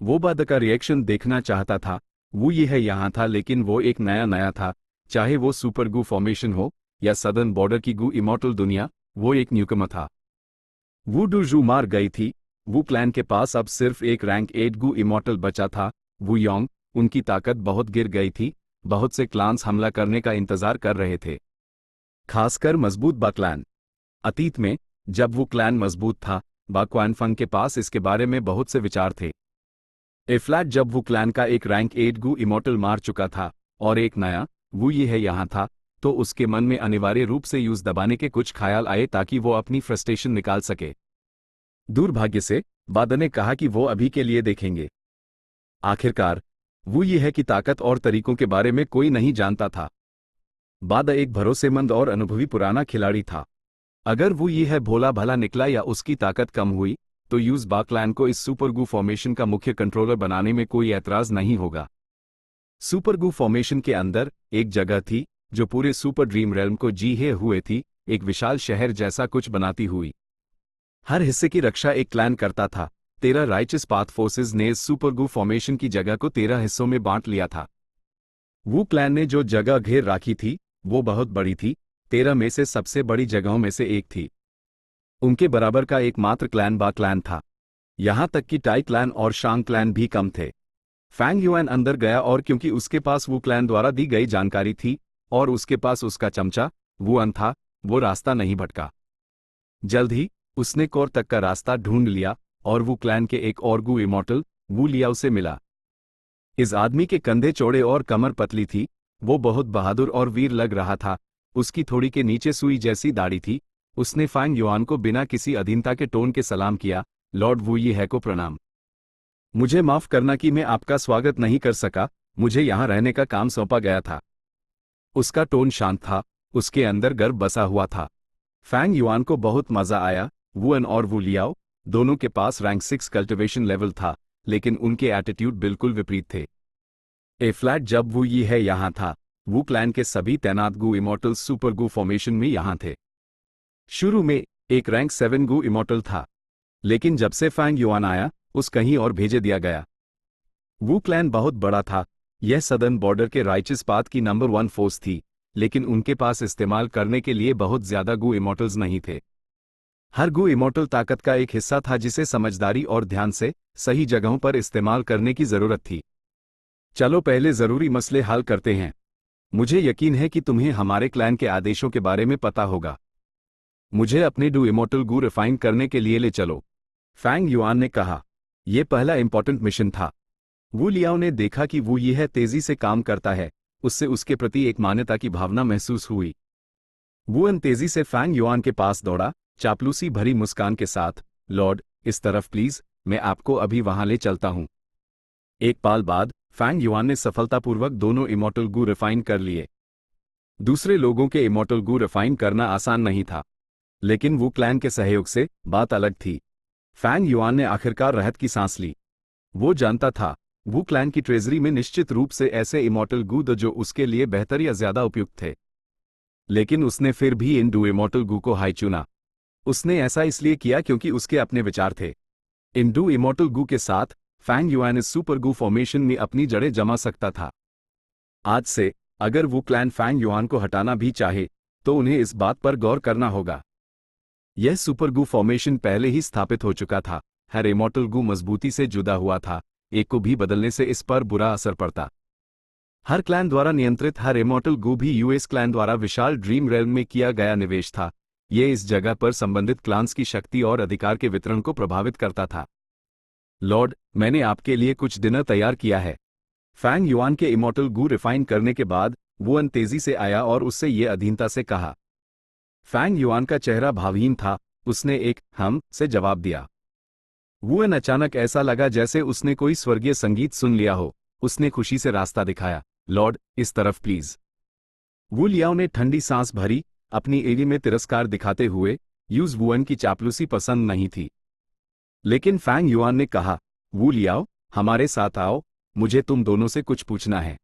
वो बाद का रिएक्शन देखना चाहता था। वो ये है यहां था, लेकिन वो एक नया था, चाहे वो सुपर गू फॉर्मेशन हो या सदर्न बॉर्डर की गू इमॉर्टल दुनिया, वो एक न्यूकमर था। वो डू मार गई थी। वू क्लैन के पास अब सिर्फ एक रैंक 8 गू इमॉर्टल बचा था, वू योंग। उनकी ताकत बहुत गिर गई थी। बहुत से क्लान्स हमला करने का इंतजार कर रहे थे, खासकर मजबूत बा क्लैन। अतीत में जब वो क्लैन मजबूत था, बाक्वान फंग के पास इसके बारे में बहुत से विचार थे। ए फ्लैट जब वो क्लैन का एक रैंक 8 गू इमॉर्टल मार चुका था और एक नया वो ये है यहां था, तो उसके मन में अनिवार्य रूप से यूज दबाने के कुछ ख्याल आए ताकि वो अपनी फ्रस्ट्रेशन निकाल सके। दुर्भाग्य से बाद ने कहा कि वो अभी के लिए देखेंगे। आखिरकार वो ये है कि ताकत और तरीकों के बारे में कोई नहीं जानता था। बाद एक भरोसेमंद और अनुभवी पुराना खिलाड़ी था। अगर वो ये है भोला भला निकला या उसकी ताकत कम हुई, तो यूज बाक्लैन को इस सुपर गू फॉर्मेशन का मुख्य कंट्रोलर बनाने में कोई ऐतराज नहीं होगा। सुपर गू फॉर्मेशन के अंदर एक जगह थी जो पूरे सुपर ड्रीम रेल्म को जीहे हुए थी, एक विशाल शहर जैसा कुछ बनाती हुई। हर हिस्से की रक्षा एक क्लैन करता था। 13 राइचस पाथ फोर्सेस ने इस सुपर गू फॉर्मेशन की जगह को 13 हिस्सों में बांट लिया था। वू क्लैन ने जो जगह घेर राखी थी वो बहुत बड़ी थी, 13 में से सबसे बड़ी जगहों में से एक थी। उनके बराबर का एकमात्र क्लैन बा क्लैन था। यहां तक कि टाई क्लैन और शांग क्लैन भी कम थे। फैंग युआन अंदर गया और क्योंकि उसके पास वू क्लैन द्वारा दी गई जानकारी थी और उसके पास उसका चमचा वुअन था, वो रास्ता नहीं भटका। जल्द ही उसने कोर तक का रास्ता ढूंढ लिया और वू क्लैन के एक और गू इमॉर्टल वू लियाओ से मिला। इस आदमी के कंधे चौड़े और कमर पतली थी। वो बहुत बहादुर और वीर लग रहा था। उसकी थोड़ी के नीचे सुई जैसी दाढ़ी थी। उसने फैंग युआन को बिना किसी अधीनता के टोन के सलाम किया। लॉर्ड वू ये है को प्रणाम। मुझे माफ करना कि मैं आपका स्वागत नहीं कर सका, मुझे यहां रहने का काम सौंपा गया था। उसका टोन शांत था, उसके अंदर गर्व बसा हुआ था। फैंग युआन को बहुत मजा आया। वुअन और वू लियाओ दोनों के पास रैंक 6 कल्टिवेशन लेवल था, लेकिन उनके एटीट्यूड बिल्कुल विपरीत थे। ए फ्लैट जब वो ये है यहां था, वू क्लैन के सभी तैनात गू इमॉर्टल्स सुपर गू फॉर्मेशन में यहाँ थे। शुरू में एक रैंक 7 गू इमॉर्टल था, लेकिन जब से फैंग युआन आया उस कहीं और भेजे दिया गया। वू क्लैन बहुत बड़ा था, यह सदर्न बॉर्डर के राइचिस पाथ की नंबर 1 फोर्स थी, लेकिन उनके पास इस्तेमाल करने के लिए बहुत ज्यादा गू इमॉर्टल्स नहीं थे। हर गू इमॉर्टल ताकत का एक हिस्सा था जिसे समझदारी और ध्यान से सही जगहों पर इस्तेमाल करने की जरूरत थी। चलो पहले जरूरी मसले हल करते हैं। मुझे यकीन है कि तुम्हें हमारे क्लैन के आदेशों के बारे में पता होगा। मुझे अपने डू इमॉर्टल गू रिफाइन करने के लिए ले चलो, फैंग युआन ने कहा। यह पहला इंपॉर्टेंट मिशन था। वू लियाओ ने देखा कि वू यह तेजी से काम करता है, उससे उसके प्रति एक मान्यता की भावना महसूस हुई। वुअन तेजी से फैंग युआन के पास दौड़ा, चापलूसी भरी मुस्कान के साथ। लॉर्ड, इस तरफ प्लीज, मैं आपको अभी वहां ले चलता हूं। एक पाल बाद फैंग युआन ने सफलतापूर्वक दोनों इमॉर्टल गू रिफाइन कर लिए। दूसरे लोगों के इमॉर्टल गू रिफाइन करना आसान नहीं था, लेकिन वू क्लैन के सहयोग से बात अलग थी। फैंग युआन ने आखिरकार राहत की सांस ली। वो जानता था वू क्लैन की ट्रेजरी में निश्चित रूप से ऐसे इमॉर्टल गू द जो उसके लिए बेहतर या ज्यादा उपयुक्त थे, लेकिन उसने फिर भी इन डू इमॉर्टल गू को हाई चुना। उसने ऐसा इसलिए किया क्योंकि उसके अपने विचार थे। इन डू इमॉर्टल गू के साथ फैंग युआन इस सुपर गू फॉर्मेशन में अपनी जड़ें जमा सकता था। आज से अगर वू क्लैन फैंग युआन को हटाना भी चाहे तो उन्हें इस बात पर गौर करना होगा। यह सुपर गू फॉर्मेशन पहले ही स्थापित हो चुका था, हर इमॉर्टल गू मजबूती से जुदा हुआ था, एक को भी बदलने से इस पर बुरा असर पड़ता। हर क्लैन द्वारा नियंत्रित हर इमॉर्टल गू भी यूएस क्लैन द्वारा विशाल ड्रीम रेल्म में किया गया निवेश था। यह इस जगह पर संबंधित क्लान्स की शक्ति और अधिकार के वितरण को प्रभावित करता था। लॉर्ड, मैंने आपके लिए कुछ डिनर तैयार किया है। फैंग युआन के इमॉर्टल गू रिफाइन करने के बाद वुअन तेजी से आया और उससे यह अधीनता से कहा। फैंग युआन का चेहरा भावहीन था, उसने एक हम से जवाब दिया। वुअन अचानक ऐसा लगा जैसे उसने कोई स्वर्गीय संगीत सुन लिया हो। उसने खुशी से रास्ता दिखाया। लॉर्ड, इस तरफ प्लीज। वू लियाओ ने ठंडी सांस भरी, अपनी एड़ी में तिरस्कार दिखाते हुए। यूज वुअन की चापलूसी पसंद नहीं थी, लेकिन फैंग युआन ने कहा, वू लियाओ, हमारे साथ आओ, मुझे तुम दोनों से कुछ पूछना है।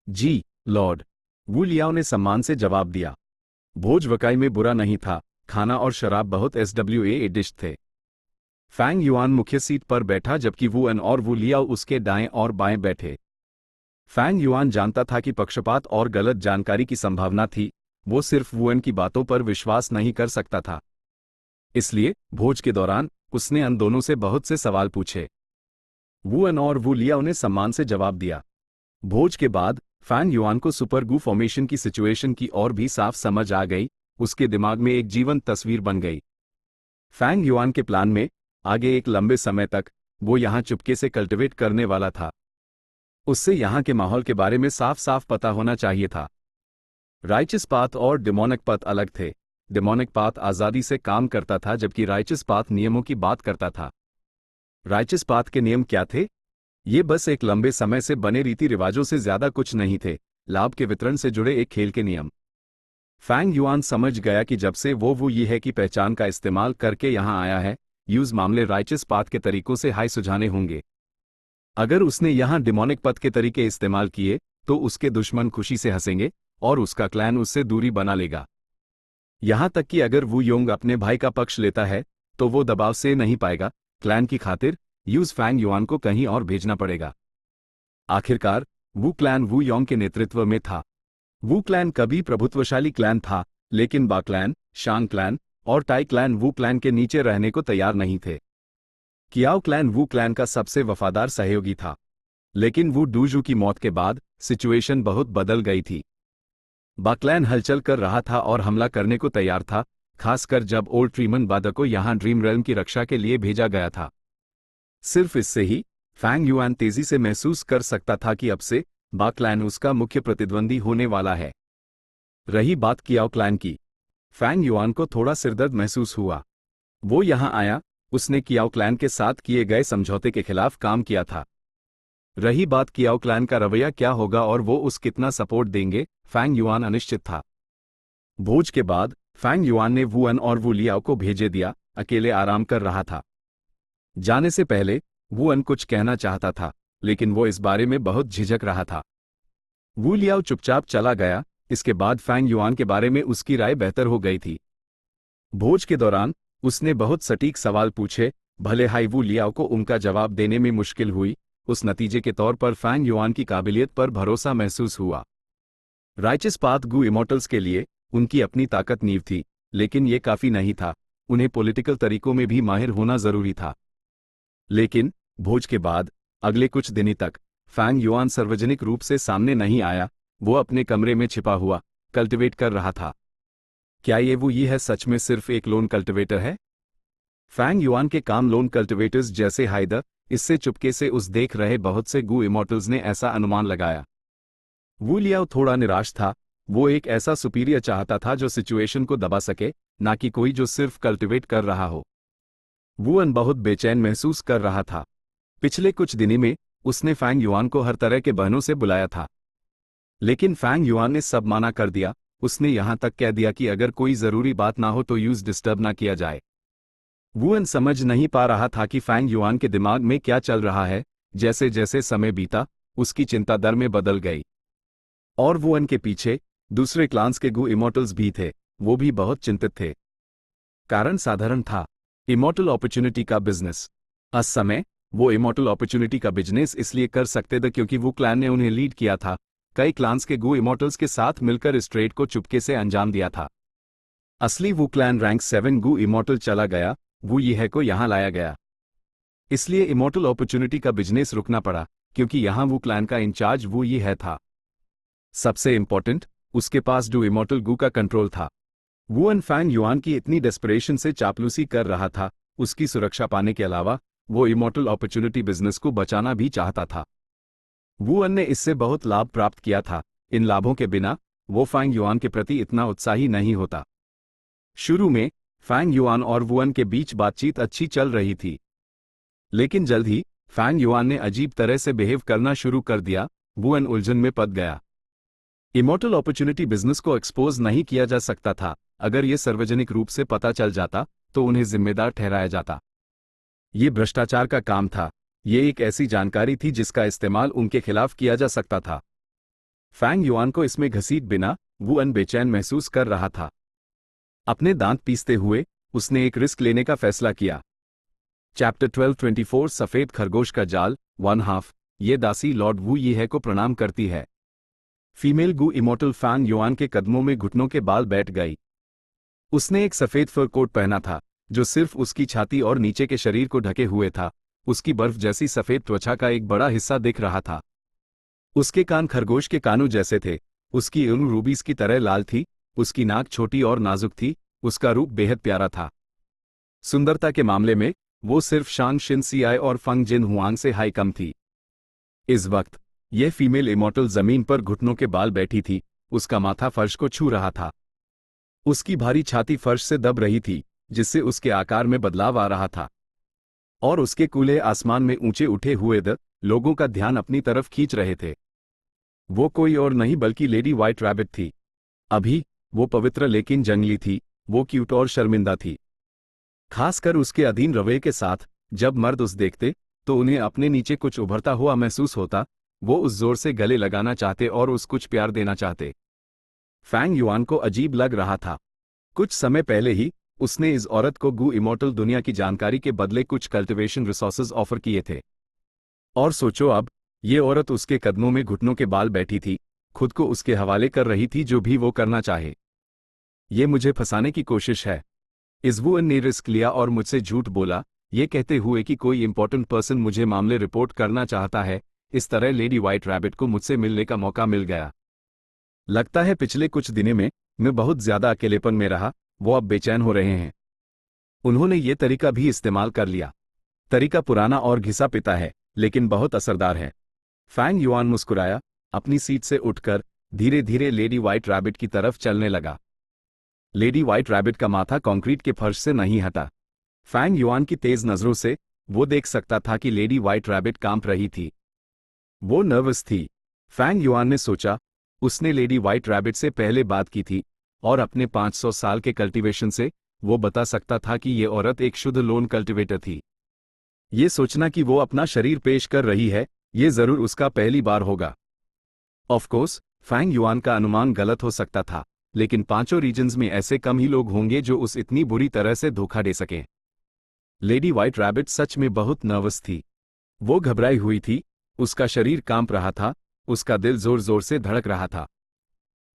जी लॉर्ड, वू लियाओ ने सम्मान से जवाब दिया। भोज वकाई में बुरा नहीं था, खाना और शराब बहुत SWA डिश थे। फैंग युआन मुख्य सीट पर बैठा जबकि वुअन और वू लियाओ उसके दाएं और बाएं बैठे। फैंग युआन जानता था कि पक्षपात और गलत जानकारी की संभावना थी, वो सिर्फ वुअन की बातों पर विश्वास नहीं कर सकता था। इसलिए भोज के दौरान उसने उन दोनों से बहुत से सवाल पूछे। वुअन और वू लियाओ ने सम्मान से जवाब दिया। भोज के बाद फैंग युआन को सुपर गू फॉर्मेशन की सिचुएशन की और भी साफ समझ आ गई, उसके दिमाग में एक जीवंत तस्वीर बन गई। फैंग युआन के प्लान में आगे एक लंबे समय तक वो यहां चुपके से कल्टिवेट करने वाला था। उससे यहां के माहौल के बारे में साफ साफ पता होना चाहिए था। राइचस पाथ और डेमोनिक पाथ अलग थे। डेमोनिक पाथ आज़ादी से काम करता था जबकि राइचस पाथ नियमों की बात करता था। राइचस पाथ के नियम क्या थे? ये बस एक लंबे समय से बने रीति रिवाजों से ज्यादा कुछ नहीं थे, लाभ के वितरण से जुड़े एक खेल के नियम। फैंग युआन समझ गया कि जब से वो ये है कि पहचान का इस्तेमाल करके यहां आया है, यूज मामले राइचस पाथ के तरीकों से हाई सुझाने होंगे। अगर उसने यहां डिमोनिक पथ के तरीके इस्तेमाल किए तो उसके दुश्मन खुशी से हंसेंगे और उसका क्लैन उससे दूरी बना लेगा। यहां तक कि अगर वू योंग अपने भाई का पक्ष लेता है तो वो दबाव से नहीं पाएगा, क्लैन की खातिर यूज फैंग युआन को कहीं और भेजना पड़ेगा। आखिरकार वू क्लैन वू योंग के नेतृत्व में था। वू क्लैन कभी प्रभुत्वशाली क्लैन था, लेकिन बा क्लैन, शांग क्लैन और टाई क्लैन वू क्लैन के नीचे रहने को तैयार नहीं थे। कियाओ क्लैन वू क्लैन का सबसे वफादार सहयोगी था, लेकिन वू डूजू की मौत के बाद सिचुएशन बहुत बदल गई थी। बा क्लैन हलचल कर रहा था और हमला करने को तैयार था, खासकर जब ओल्ड ट्रीमन बादा को यहां ड्रीम रेल्म की रक्षा के लिए भेजा गया था। सिर्फ इससे ही फैंग युआन तेजी से महसूस कर सकता था कि अब से बा क्लैन उसका मुख्य प्रतिद्वंदी होने वाला है। रही बात कियाओ क्लैन की, फैंग युआन को थोड़ा सिरदर्द महसूस हुआ। वो यहां आया, उसने कियाओ क्लैन के साथ किए गए समझौते के खिलाफ काम किया था। रही बात कियाओ क्लैन का रवैया क्या होगा और वो उस कितना सपोर्ट देंगे, फैंग युआन अनिश्चित था। भोज के बाद फैंग युआन ने वुअन और वू लियाओ को भेजे दिया, अकेले आराम कर रहा था। जाने से पहले वुअन कुछ कहना चाहता था, लेकिन वो इस बारे में बहुत झिझक रहा था। वू लियाओ चुपचाप चला गया। इसके बाद फैंग युआन के बारे में उसकी राय बेहतर हो गई थी। भोज के दौरान उसने बहुत सटीक सवाल पूछे, भले हाई वू लियाओ को उनका जवाब देने में मुश्किल हुई। उस नतीजे के तौर पर फैंग युआन की काबिलियत पर भरोसा महसूस हुआ। राइचिस पाथ गू इमोर्टल्स के लिए उनकी अपनी ताकत नींव थी, लेकिन ये काफी नहीं था। उन्हें पॉलिटिकल तरीकों में भी माहिर होना जरूरी था। लेकिन भोज के बाद अगले कुछ दिनों तक फैंग युआन सार्वजनिक रूप से सामने नहीं आया। वो अपने कमरे में छिपा हुआ कल्टिवेट कर रहा था। क्या ये है सच में सिर्फ एक लोन कल्टिवेटर है? फैंग युआन के काम लोन कल्टिवेटर्स जैसे हाइदर इससे चुपके से उस देख रहे बहुत से गू इमोर्टल्स ने ऐसा अनुमान लगाया। वू लियाओ थोड़ा निराश था। वो एक ऐसा सुपीरियर चाहता था जो सिचुएशन को दबा सके, ना कि कोई जो सिर्फ कल्टिवेट कर रहा हो। वुअन बहुत बेचैन महसूस कर रहा था। पिछले कुछ दिनों में उसने फैंग युआन को हर तरह के बहानों से बुलाया था, लेकिन फैंग युआन ने सब माना कर दिया। उसने यहां तक कह दिया कि अगर कोई जरूरी बात ना हो तो यूज डिस्टर्ब ना किया जाए। वुअन समझ नहीं पा रहा था कि फैंग युआन के दिमाग में क्या चल रहा है। जैसे जैसे समय बीता, उसकी चिंता दर में बदल गई। और वुअन के पीछे दूसरे क्लान्स के गू इमोर्टल्स भी थे। वो भी बहुत चिंतित थे। कारण साधारण था, इमोर्टल अपॉर्चुनिटी का बिजनेस। उस समय वो इमोर्टल अपॉर्चुनिटी का बिजनेस इसलिए कर सकते थे क्योंकि वो क्लैन ने उन्हें लीड किया था। कई क्लान्स के गू इमोर्टल्स के साथ मिलकर इस ट्रेड को चुपके से अंजाम दिया था। असली वो क्लैन रैंक 7 गू इमोर्टल चला गया। वो यीहे को यहां लाया गया। इसलिए इमोर्टल अपॉर्चुनिटी का बिजनेस रुकना पड़ा, क्योंकि यहां वो क्लैन का इंचार्ज वो यीहे था। सबसे इंपॉर्टेंट, उसके पास डू इमोर्टल गू का कंट्रोल था। वुअन फैंग युआन की इतनी डेस्परेशन से चापलूसी कर रहा था। उसकी सुरक्षा पाने के अलावा वो इमोर्टल अपॉर्चुनिटी बिजनेस को बचाना भी चाहता था। वुअन ने इससे बहुत लाभ प्राप्त किया था। इन लाभों के बिना वो फैंग युआन के प्रति इतना उत्साही नहीं होता। शुरू में फैंग युआन और वुअन के बीच बातचीत अच्छी चल रही थी, लेकिन जल्द ही फैंग युआन ने अजीब तरह से बिहेव करना शुरू कर दिया। वुअन उलझन में पड़ गया। इमोर्टल अपॉर्चुनिटी बिजनेस को एक्सपोज नहीं किया जा सकता था। अगर ये सार्वजनिक रूप से पता चल जाता तो उन्हें जिम्मेदार ठहराया जाता। ये भ्रष्टाचार का काम था। ये एक ऐसी जानकारी थी जिसका इस्तेमाल उनके खिलाफ किया जा सकता था। फैंग युआन को इसमें घसीट बिना वुअन बेचैन महसूस कर रहा था। अपने दांत पीसते हुए उसने एक रिस्क लेने का फैसला किया। चैप्टर 1224 सफेद खरगोश का जाल 1/2। ये दासी लॉर्ड वू यीहे को प्रणाम करती है। फीमेल गू इमोर्टल फैंग युआन के कदमों में घुटनों के बाल बैठ गई। उसने एक सफेद फर कोट पहना था जो सिर्फ उसकी छाती और नीचे के शरीर को ढके हुए था। उसकी बर्फ जैसी सफेद त्वचा का एक बड़ा हिस्सा दिख रहा था। उसके कान खरगोश के कानों जैसे थे। उसकी ऊन रूबीज की तरह लाल थी। उसकी नाक छोटी और नाजुक थी। उसका रूप बेहद प्यारा था। सुंदरता के मामले में वो सिर्फ शांग शिनसियाई और फंग जिन हुआंग से हाई कम थी। इस वक्त यह फीमेल इमोर्टल जमीन पर घुटनों के बाल बैठी थी। उसका माथा फर्श को छू रहा था। उसकी भारी छाती फर्श से दब रही थी, जिससे उसके आकार में बदलाव आ रहा था। और उसके कूल्हे आसमान में ऊंचे उठे हुए लोगों का ध्यान अपनी तरफ खींच रहे थे। वो कोई और नहीं बल्कि लेडी व्हाइट रैबिट थी। अभी वो पवित्र लेकिन जंगली थी। वो क्यूट और शर्मिंदा थी, खासकर उसके अधीन रवैये के साथ। जब मर्द उस देखते तो उन्हें अपने नीचे कुछ उभरता हुआ महसूस होता। वो उस जोर से गले लगाना चाहते और उस कुछ प्यार देना चाहते। फैंग युआन को अजीब लग रहा था। कुछ समय पहले ही उसने इस औरत को गू इमोर्टल दुनिया की जानकारी के बदले कुछ कल्टिवेशन रिसोर्सेज ऑफर किए थे। और सोचो, अब ये औरत उसके कदमों में घुटनों के बाल बैठी थी, खुद को उसके हवाले कर रही थी जो भी वो करना चाहे। ये मुझे फंसाने की कोशिश है। इज़वुअन ने रिस्क लिया और मुझसे झूठ बोला, ये कहते हुए कि कोई इंपॉर्टेंट पर्सन मुझे मामले रिपोर्ट करना चाहता है। इस तरह लेडी व्हाइट रैबिट को मुझसे मिलने का मौका मिल गया। लगता है पिछले कुछ दिनों में मैं बहुत ज्यादा अकेलेपन में रहा। वो अब बेचैन हो रहे हैं। उन्होंने ये तरीका भी इस्तेमाल कर लिया। तरीका पुराना और घिसा पिता है, लेकिन बहुत असरदार है। फैंग युआन मुस्कुराया, अपनी सीट से उठकर धीरे धीरे लेडी व्हाइट रैबिट की तरफ चलने लगा। लेडी व्हाइट रैबिट का माथा कंक्रीट के फर्श से नहीं हटा। फैंग युआन की तेज नजरों से वो देख सकता था कि लेडी व्हाइट रैबिट कांप रही थी। वो नर्वस थी। फैंग युआन ने सोचा, उसने लेडी व्हाइट रैबिट से पहले बात की थी और अपने 500 साल के कल्टीवेशन से वो बता सकता था कि ये औरत एक शुद्ध लोन कल्टीवेटर थी। ये सोचना कि वो अपना शरीर पेश कर रही है, ये जरूर उसका पहली बार होगा। ऑफ कोर्स फैंग युआन का अनुमान गलत हो सकता था, लेकिन पांचों रीजन्स में ऐसे कम ही लोग होंगे जो उस इतनी बुरी तरह से धोखा दे सकें। लेडी व्हाइट रैबिट सच में बहुत नर्वस थी। वो घबराई हुई थी, उसका शरीर कांप रहा था, उसका दिल जोर जोर से धड़क रहा था।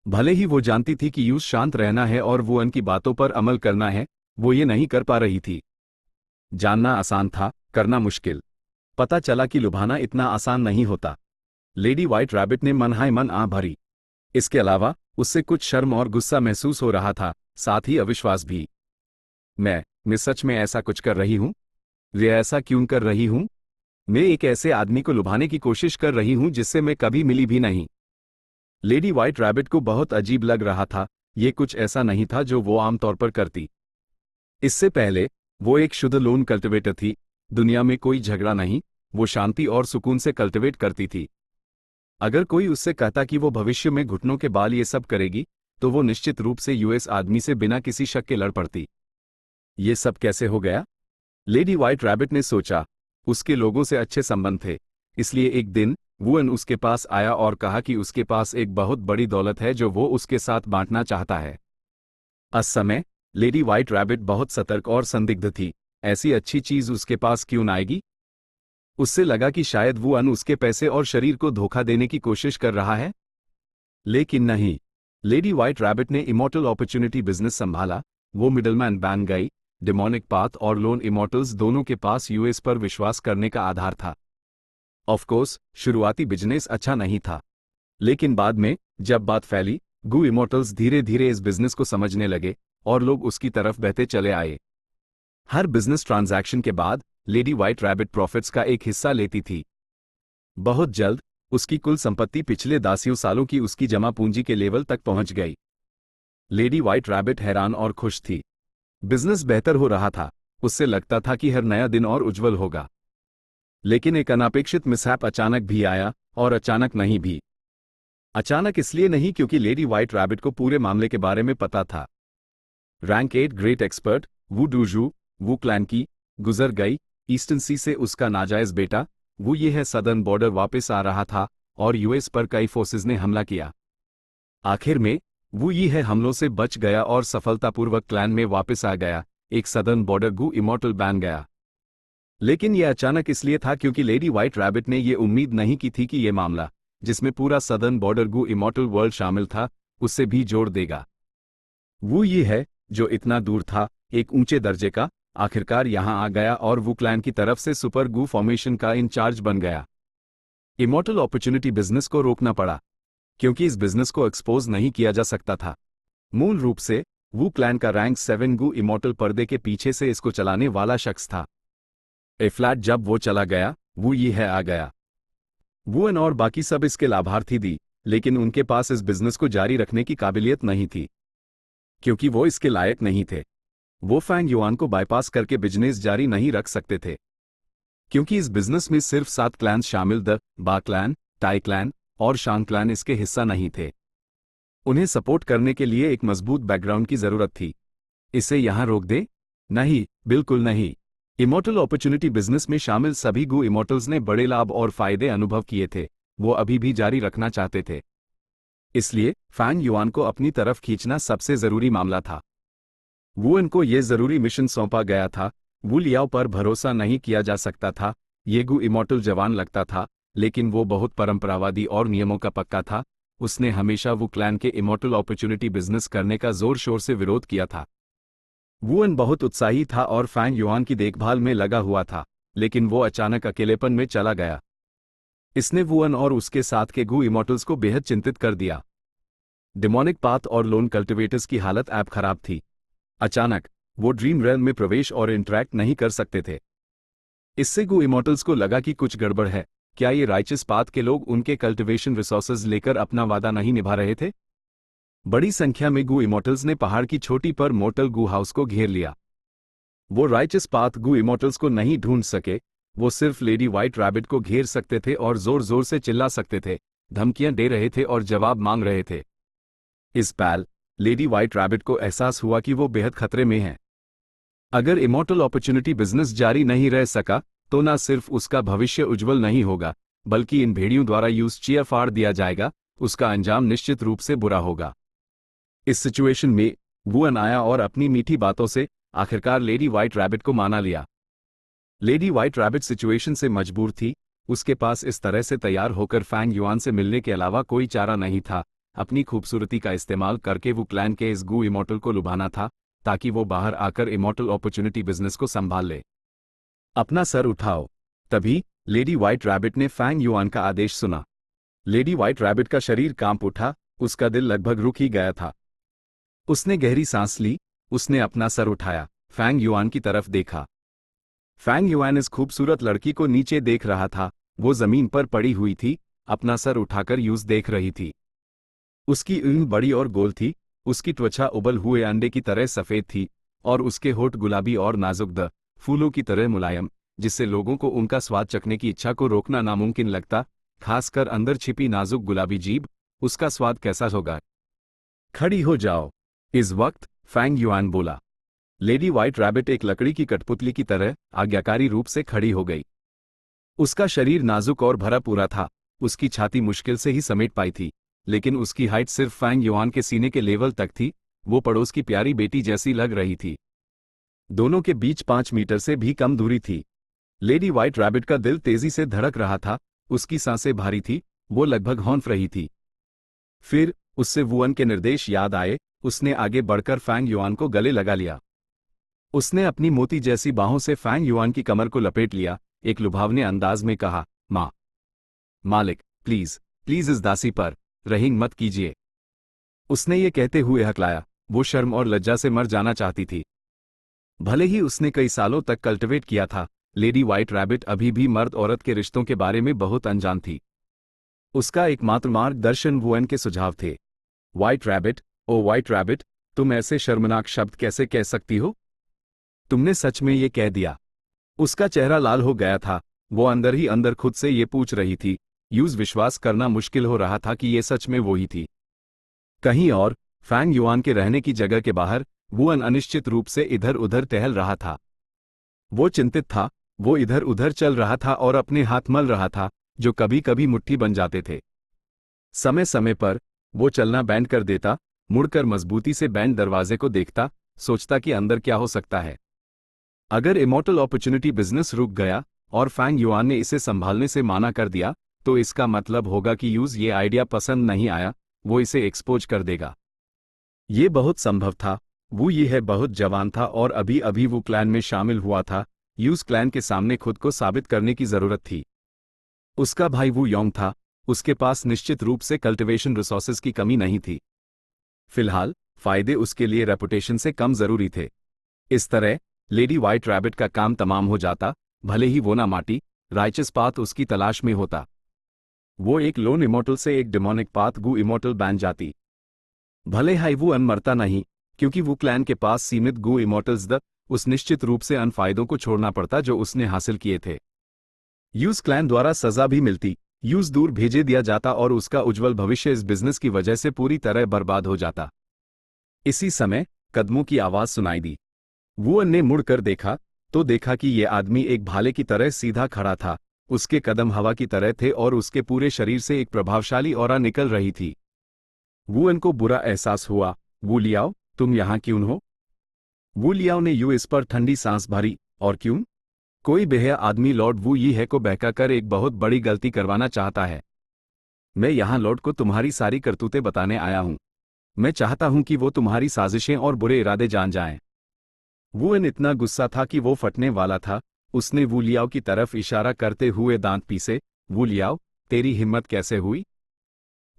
भले ही वो जानती थी कि यूं शांत रहना है और वुअन की बातों पर अमल करना है, वो ये नहीं कर पा रही थी। जानना आसान था, करना मुश्किल। पता चला कि लुभाना इतना आसान नहीं होता। लेडी व्हाइट रैबिट ने मन ही मन आह भरी। इसके अलावा उससे कुछ शर्म और गुस्सा महसूस हो रहा था, साथ ही अविश्वास भी। मैं सच में ऐसा कुछ कर रही हूं? वे ऐसा क्यों कर रही हूं? मैं एक ऐसे आदमी को लुभाने की कोशिश कर रही हूं जिससे मैं कभी मिली भी नहीं। लेडी व्हाइट रैबिट को बहुत अजीब लग रहा था, ये कुछ ऐसा नहीं था जो वो आमतौर पर करती। इससे पहले वो एक शुद्ध लोन कल्टिवेटर थी, दुनिया में कोई झगड़ा नहीं, वो शांति और सुकून से कल्टिवेट करती थी। अगर कोई उससे कहता कि वो भविष्य में घुटनों के बाल ये सब करेगी, तो वो निश्चित रूप से यूएस आदमी से बिना किसी शक के लड़ पड़ती। ये सब कैसे हो गया? लेडी व्हाइट रैबिट ने सोचा। उसके लोगों से अच्छे संबंध थे, इसलिए एक दिन वुअन उसके पास आया और कहा कि उसके पास एक बहुत बड़ी दौलत है जो वो उसके साथ बांटना चाहता है। उस समय लेडी व्हाइट रैबिट बहुत सतर्क और संदिग्ध थी। ऐसी अच्छी चीज उसके पास क्यों न आएगी? उससे लगा कि शायद वुअन उसके पैसे और शरीर को धोखा देने की कोशिश कर रहा है, लेकिन नहीं। लेडी व्हाइट रैबिट ने इमॉर्टल अपॉर्चुनिटी बिजनेस संभाला। वो मिडलमैन बन गई। डेमोनिक पाथ और लोन इमॉर्टल्स दोनों के पास यूएस पर विश्वास करने का आधार था। ऑफ कोर्स शुरुआती बिजनेस अच्छा नहीं था, लेकिन बाद में जब बात फैली, गू इमॉर्टल्स धीरे धीरे इस बिजनेस को समझने लगे और लोग उसकी तरफ बहते चले आए। हर बिजनेस ट्रांजैक्शन के बाद लेडी व्हाइट रैबिट प्रॉफिट्स का एक हिस्सा लेती थी। बहुत जल्द उसकी कुल संपत्ति पिछले 10 सालों की उसकी जमा पूंजी के लेवल तक पहुंच गई। लेडी व्हाइट रैबिट हैरान और खुश थी। बिजनेस बेहतर हो रहा था, उससे लगता था कि हर नया दिन और उज्जवल होगा। लेकिन एक अनापेक्षित मिसहैप अचानक भी आया, और अचानक नहीं भी। अचानक इसलिए नहीं क्योंकि लेडी व्हाइट रैबिट को पूरे मामले के बारे में पता था। रैंक 8 ग्रेट एक्सपर्ट वू डूजू वू क्लैन की गुजर गई। ईस्टर्न सी से उसका नाजायज बेटा वो ये है सदर्न बॉर्डर वापस आ रहा था और यूएस पर कई फोर्सेज ने हमला किया। आखिर में वो ये है हमलों से बच गया और सफलतापूर्वक क्लैन में वापस आ गया। एक सदर्न बॉर्डर गू इमॉर्टल बन गया। लेकिन यह अचानक इसलिए था क्योंकि लेडी व्हाइट रैबिट ने यह उम्मीद नहीं की थी कि यह मामला, जिसमें पूरा सदर्न बॉर्डर गू इमॉर्टल वर्ल्ड शामिल था, उससे भी जोड़ देगा। वो ये है जो इतना दूर था, एक ऊंचे दर्जे का, आखिरकार यहां आ गया और वो क्लैन की तरफ से सुपर गू फॉर्मेशन का इंचार्ज बन गया। इमॉर्टल अपॉर्चुनिटी बिजनेस को रोकना पड़ा क्योंकि इस बिजनेस को एक्सपोज नहीं किया जा सकता था। मूल रूप से वू क्लैन का रैंक 7 गू इमॉर्टल पर्दे के पीछे से इसको चलाने वाला शख्स था। ए फ्लैट जब वो चला गया, वो ये है आ गया। वुअन और बाकी सब इसके लाभार्थी थी, लेकिन उनके पास इस बिजनेस को जारी रखने की काबिलियत नहीं थी, क्योंकि वो इसके लायक नहीं थे। वो फैंग युआन को बाईपास करके बिजनेस जारी नहीं रख सकते थे, क्योंकि इस बिजनेस में सिर्फ 7 क्लैन्स शामिल द बा क्लैन, टाई क्लैन और शांग क्लैन इसके हिस्सा नहीं थे। उन्हें सपोर्ट करने के लिए एक मजबूत बैकग्राउंड की जरूरत थी। इसे यहां रोक दे? नहीं, बिल्कुल नहीं। इमॉर्टल अपॉर्चुनिटी बिजनेस में शामिल सभी गू इमॉर्टल्स ने बड़े लाभ और फायदे अनुभव किए थे, वो अभी भी जारी रखना चाहते थे। इसलिए फैंग युआन को अपनी तरफ खींचना सबसे जरूरी मामला था। वुअन को यह जरूरी मिशन सौंपा गया था। वू लियाओ पर भरोसा नहीं किया जा सकता था। ये गू इमॉर्टल जवान लगता था, लेकिन वो बहुत परंपरावादी और नियमों का पक्का था। उसने हमेशा वो क्लैन के इमॉर्टल अपॉर्चुनिटी बिजनेस करने का जोर शोर से विरोध किया था। वुअन बहुत उत्साही था और फैंग युआन की देखभाल में लगा हुआ था, लेकिन वो अचानक अकेलेपन में चला गया। इसने वुअन और उसके साथ के गू इमॉर्टल्स को बेहद चिंतित कर दिया। डेमोनिक पाथ और लोन कल्टिवेटर्स की हालत ऐप खराब थी। अचानक वो ड्रीम रेल में प्रवेश और इंटरैक्ट नहीं कर सकते थे। इससे गू इमॉर्टल्स को लगा कि कुछ गड़बड़ है। क्या ये राइचस पाथ के लोग उनके कल्टिवेशन रिसोर्सेज लेकर अपना वादा नहीं निभा रहे थे? बड़ी संख्या में गू इमॉर्टल्स ने पहाड़ की चोटी पर मोर्टल गू हाउस को घेर लिया। वो राइचस पाथ गू इमॉर्टल्स को नहीं ढूंढ सके, वो सिर्फ लेडी व्हाइट रैबिट को घेर सकते थे और जोर जोर से चिल्ला सकते थे, धमकियां दे रहे थे और जवाब मांग रहे थे। इस पल लेडी व्हाइट रैबिट को एहसास हुआ कि वो बेहद खतरे में है। अगर इमॉर्टल अपॉर्चुनिटी बिजनेस जारी नहीं रह सका, तो न सिर्फ उसका भविष्य उज्जवल नहीं होगा, बल्कि इन भेड़ियों द्वारा यूज चीयर फाड़ दिया जाएगा, उसका अंजाम निश्चित रूप से बुरा होगा। इस सिचुएशन में वुअन आया और अपनी मीठी बातों से आखिरकार लेडी व्हाइट रैबिट को माना लिया। लेडी व्हाइट रैबिट सिचुएशन से मजबूर थी, उसके पास इस तरह से तैयार होकर फैंग युआन से मिलने के अलावा कोई चारा नहीं था। अपनी खूबसूरती का इस्तेमाल करके वो क्लैन के इस गू इमॉर्टल को लुभाना था, ताकि वो बाहर आकर इमॉर्टल अपॉर्चुनिटी बिजनेस को संभाल ले। अपना सर उठाओ। तभी लेडी व्हाइट रैबिट ने फैंग युआन का आदेश सुना। लेडी व्हाइट रैबिट का शरीर कांप उठा, उसका दिल लगभग रुक ही गया था। उसने गहरी सांस ली, उसने अपना सर उठाया, फैंग युआन की तरफ देखा। फैंग युआन इस खूबसूरत लड़की को नीचे देख रहा था। वो जमीन पर पड़ी हुई थी, अपना सर उठाकर यूज देख रही थी। उसकी ऊँख बड़ी और गोल थी, उसकी त्वचा उबल हुए अंडे की तरह सफेद थी और उसके होठ गुलाबी और नाजुक फूलों की तरह मुलायम, जिससे लोगों को उनका स्वाद चखने की इच्छा को रोकना नामुमकिन लगता, खासकर अंदर छिपी नाजुक गुलाबी जीभ। उसका स्वाद कैसा होगा? खड़ी हो जाओ। इस वक्त फैंग युआन बोला। लेडी व्हाइट रैबिट एक लकड़ी की कठपुतली की तरह आज्ञाकारी रूप से खड़ी हो गई। उसका शरीर नाजुक और भरा पूरा था, उसकी छाती मुश्किल से ही समेट पाई थी, लेकिन उसकी हाइट सिर्फ फैंग युआन के सीने के लेवल तक थी। वो पड़ोस की प्यारी बेटी जैसी लग रही थी। दोनों के बीच 5 मीटर से भी कम दूरी थी। लेडी व्हाइट रैबिट का दिल तेजी से धड़क रहा था, उसकी सांसें भारी थी, वो लगभग हौंफ रही थी। फिर उससे वुअन के निर्देश याद आए, उसने आगे बढ़कर फैंग युआन को गले लगा लिया। उसने अपनी मोती जैसी बाहों से फैंग युआन की कमर को लपेट लिया, एक लुभावने अंदाज में कहा, माँ, मालिक, प्लीज प्लीज इस दासी पर रहीम मत कीजिए। उसने ये कहते हुए हकलाया। वो शर्म और लज्जा से मर जाना चाहती थी। भले ही उसने कई सालों तक कल्टिवेट किया था, लेडी व्हाइट रैबिट अभी भी मर्द औरत के रिश्तों के बारे में बहुत अनजान थी। उसका एकमात्र मार्गदर्शन वुअन के सुझाव थे। व्हाइट रैबिट, ओ व्हाइट रैबिट, तुम ऐसे शर्मनाक शब्द कैसे कह सकती हो? तुमने सच में ये कह दिया? उसका चेहरा लाल हो गया था, वो अंदर ही अंदर खुद से ये पूछ रही थी। यूज विश्वास करना मुश्किल हो रहा था कि ये सच में वो ही थी। कहीं और, फैंग युआन के रहने की जगह के बाहर, वुअन अनिश्चित रूप से इधर उधर टहल रहा था। वो चिंतित था, वो इधर उधर चल रहा था और अपने हाथ मल रहा था, जो कभी कभी मुट्ठी बन जाते थे। समय समय पर वो चलना बैंड कर देता, मुड़कर मजबूती से बैंड दरवाजे को देखता, सोचता कि अंदर क्या हो सकता है। अगर इमॉर्टल अपॉर्चुनिटी बिजनेस रुक गया और फैंग युआन ने इसे संभालने से माना कर दिया, तो इसका मतलब होगा कि यूज ये आइडिया पसंद नहीं आया, वो इसे एक्सपोज कर देगा। ये बहुत संभव था। वो ये है बहुत जवान था और अभी अभी वो क्लैन में शामिल हुआ था। यूज क्लैन के सामने खुद को साबित करने की जरूरत थी। उसका भाई वू योंग था, उसके पास निश्चित रूप से कल्टिवेशन रिसोर्सेज की कमी नहीं थी। फिलहाल फायदे उसके लिए रेपुटेशन से कम जरूरी थे। इस तरह लेडी व्हाइट रैबिट का काम तमाम हो जाता, भले ही वो ना माटी राइचस पाथ उसकी तलाश में होता। वो एक लोन इमॉर्टल से एक डिमोनिक पाथ गू इमॉर्टल बन जाती। भले ही वो अनमरता नहीं, क्योंकि वो क्लैन के पास सीमित गू इमॉर्टल्स उस निश्चित रूप से अनफायदों को छोड़ना पड़ता जो उसने हासिल किए थे। यूज क्लैन द्वारा सजा भी मिलती, यूज दूर भेजे दिया जाता और उसका उज्जवल भविष्य इस बिजनेस की वजह से पूरी तरह बर्बाद हो जाता। इसी समय कदमों की आवाज सुनाई दी। वुअन ने मुड़कर देखा तो देखा कि यह आदमी एक भाले की तरह सीधा खड़ा था। उसके कदम हवा की तरह थे और उसके पूरे शरीर से एक प्रभावशाली ऑरा निकल रही थी। वुअन को बुरा एहसास हुआ। वू लियाओ, तुम यहां क्यों हो? वू लियाओ ने इस पर ठंडी सांस भरी। और क्यों? कोई बेहया आदमी लॉर्ड वू यी है को बहकाकर एक बहुत बड़ी गलती करवाना चाहता है। मैं यहां लॉर्ड को तुम्हारी सारी करतूतें बताने आया हूं। मैं चाहता हूं कि वो तुम्हारी साजिशें और बुरे इरादे जान जाएं। वुअन इतना गुस्सा था कि वो फटने वाला था। उसने वू लियाओ की तरफ इशारा करते हुए दांत पीसे। वू लियाओ, तेरी हिम्मत कैसे हुई?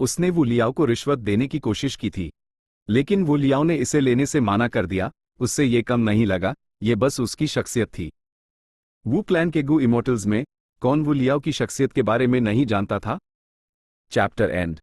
उसने वू लियाओ को रिश्वत देने की कोशिश की थी, लेकिन वू लियाओ ने इसे लेने से माना कर दिया। उससे ये कम नहीं लगा, ये बस उसकी शख्सियत थी। वू क्लैन के गू इमॉर्टल्स में कौन वू लियाओ की शख्सियत के बारे में नहीं जानता था? Chapter and.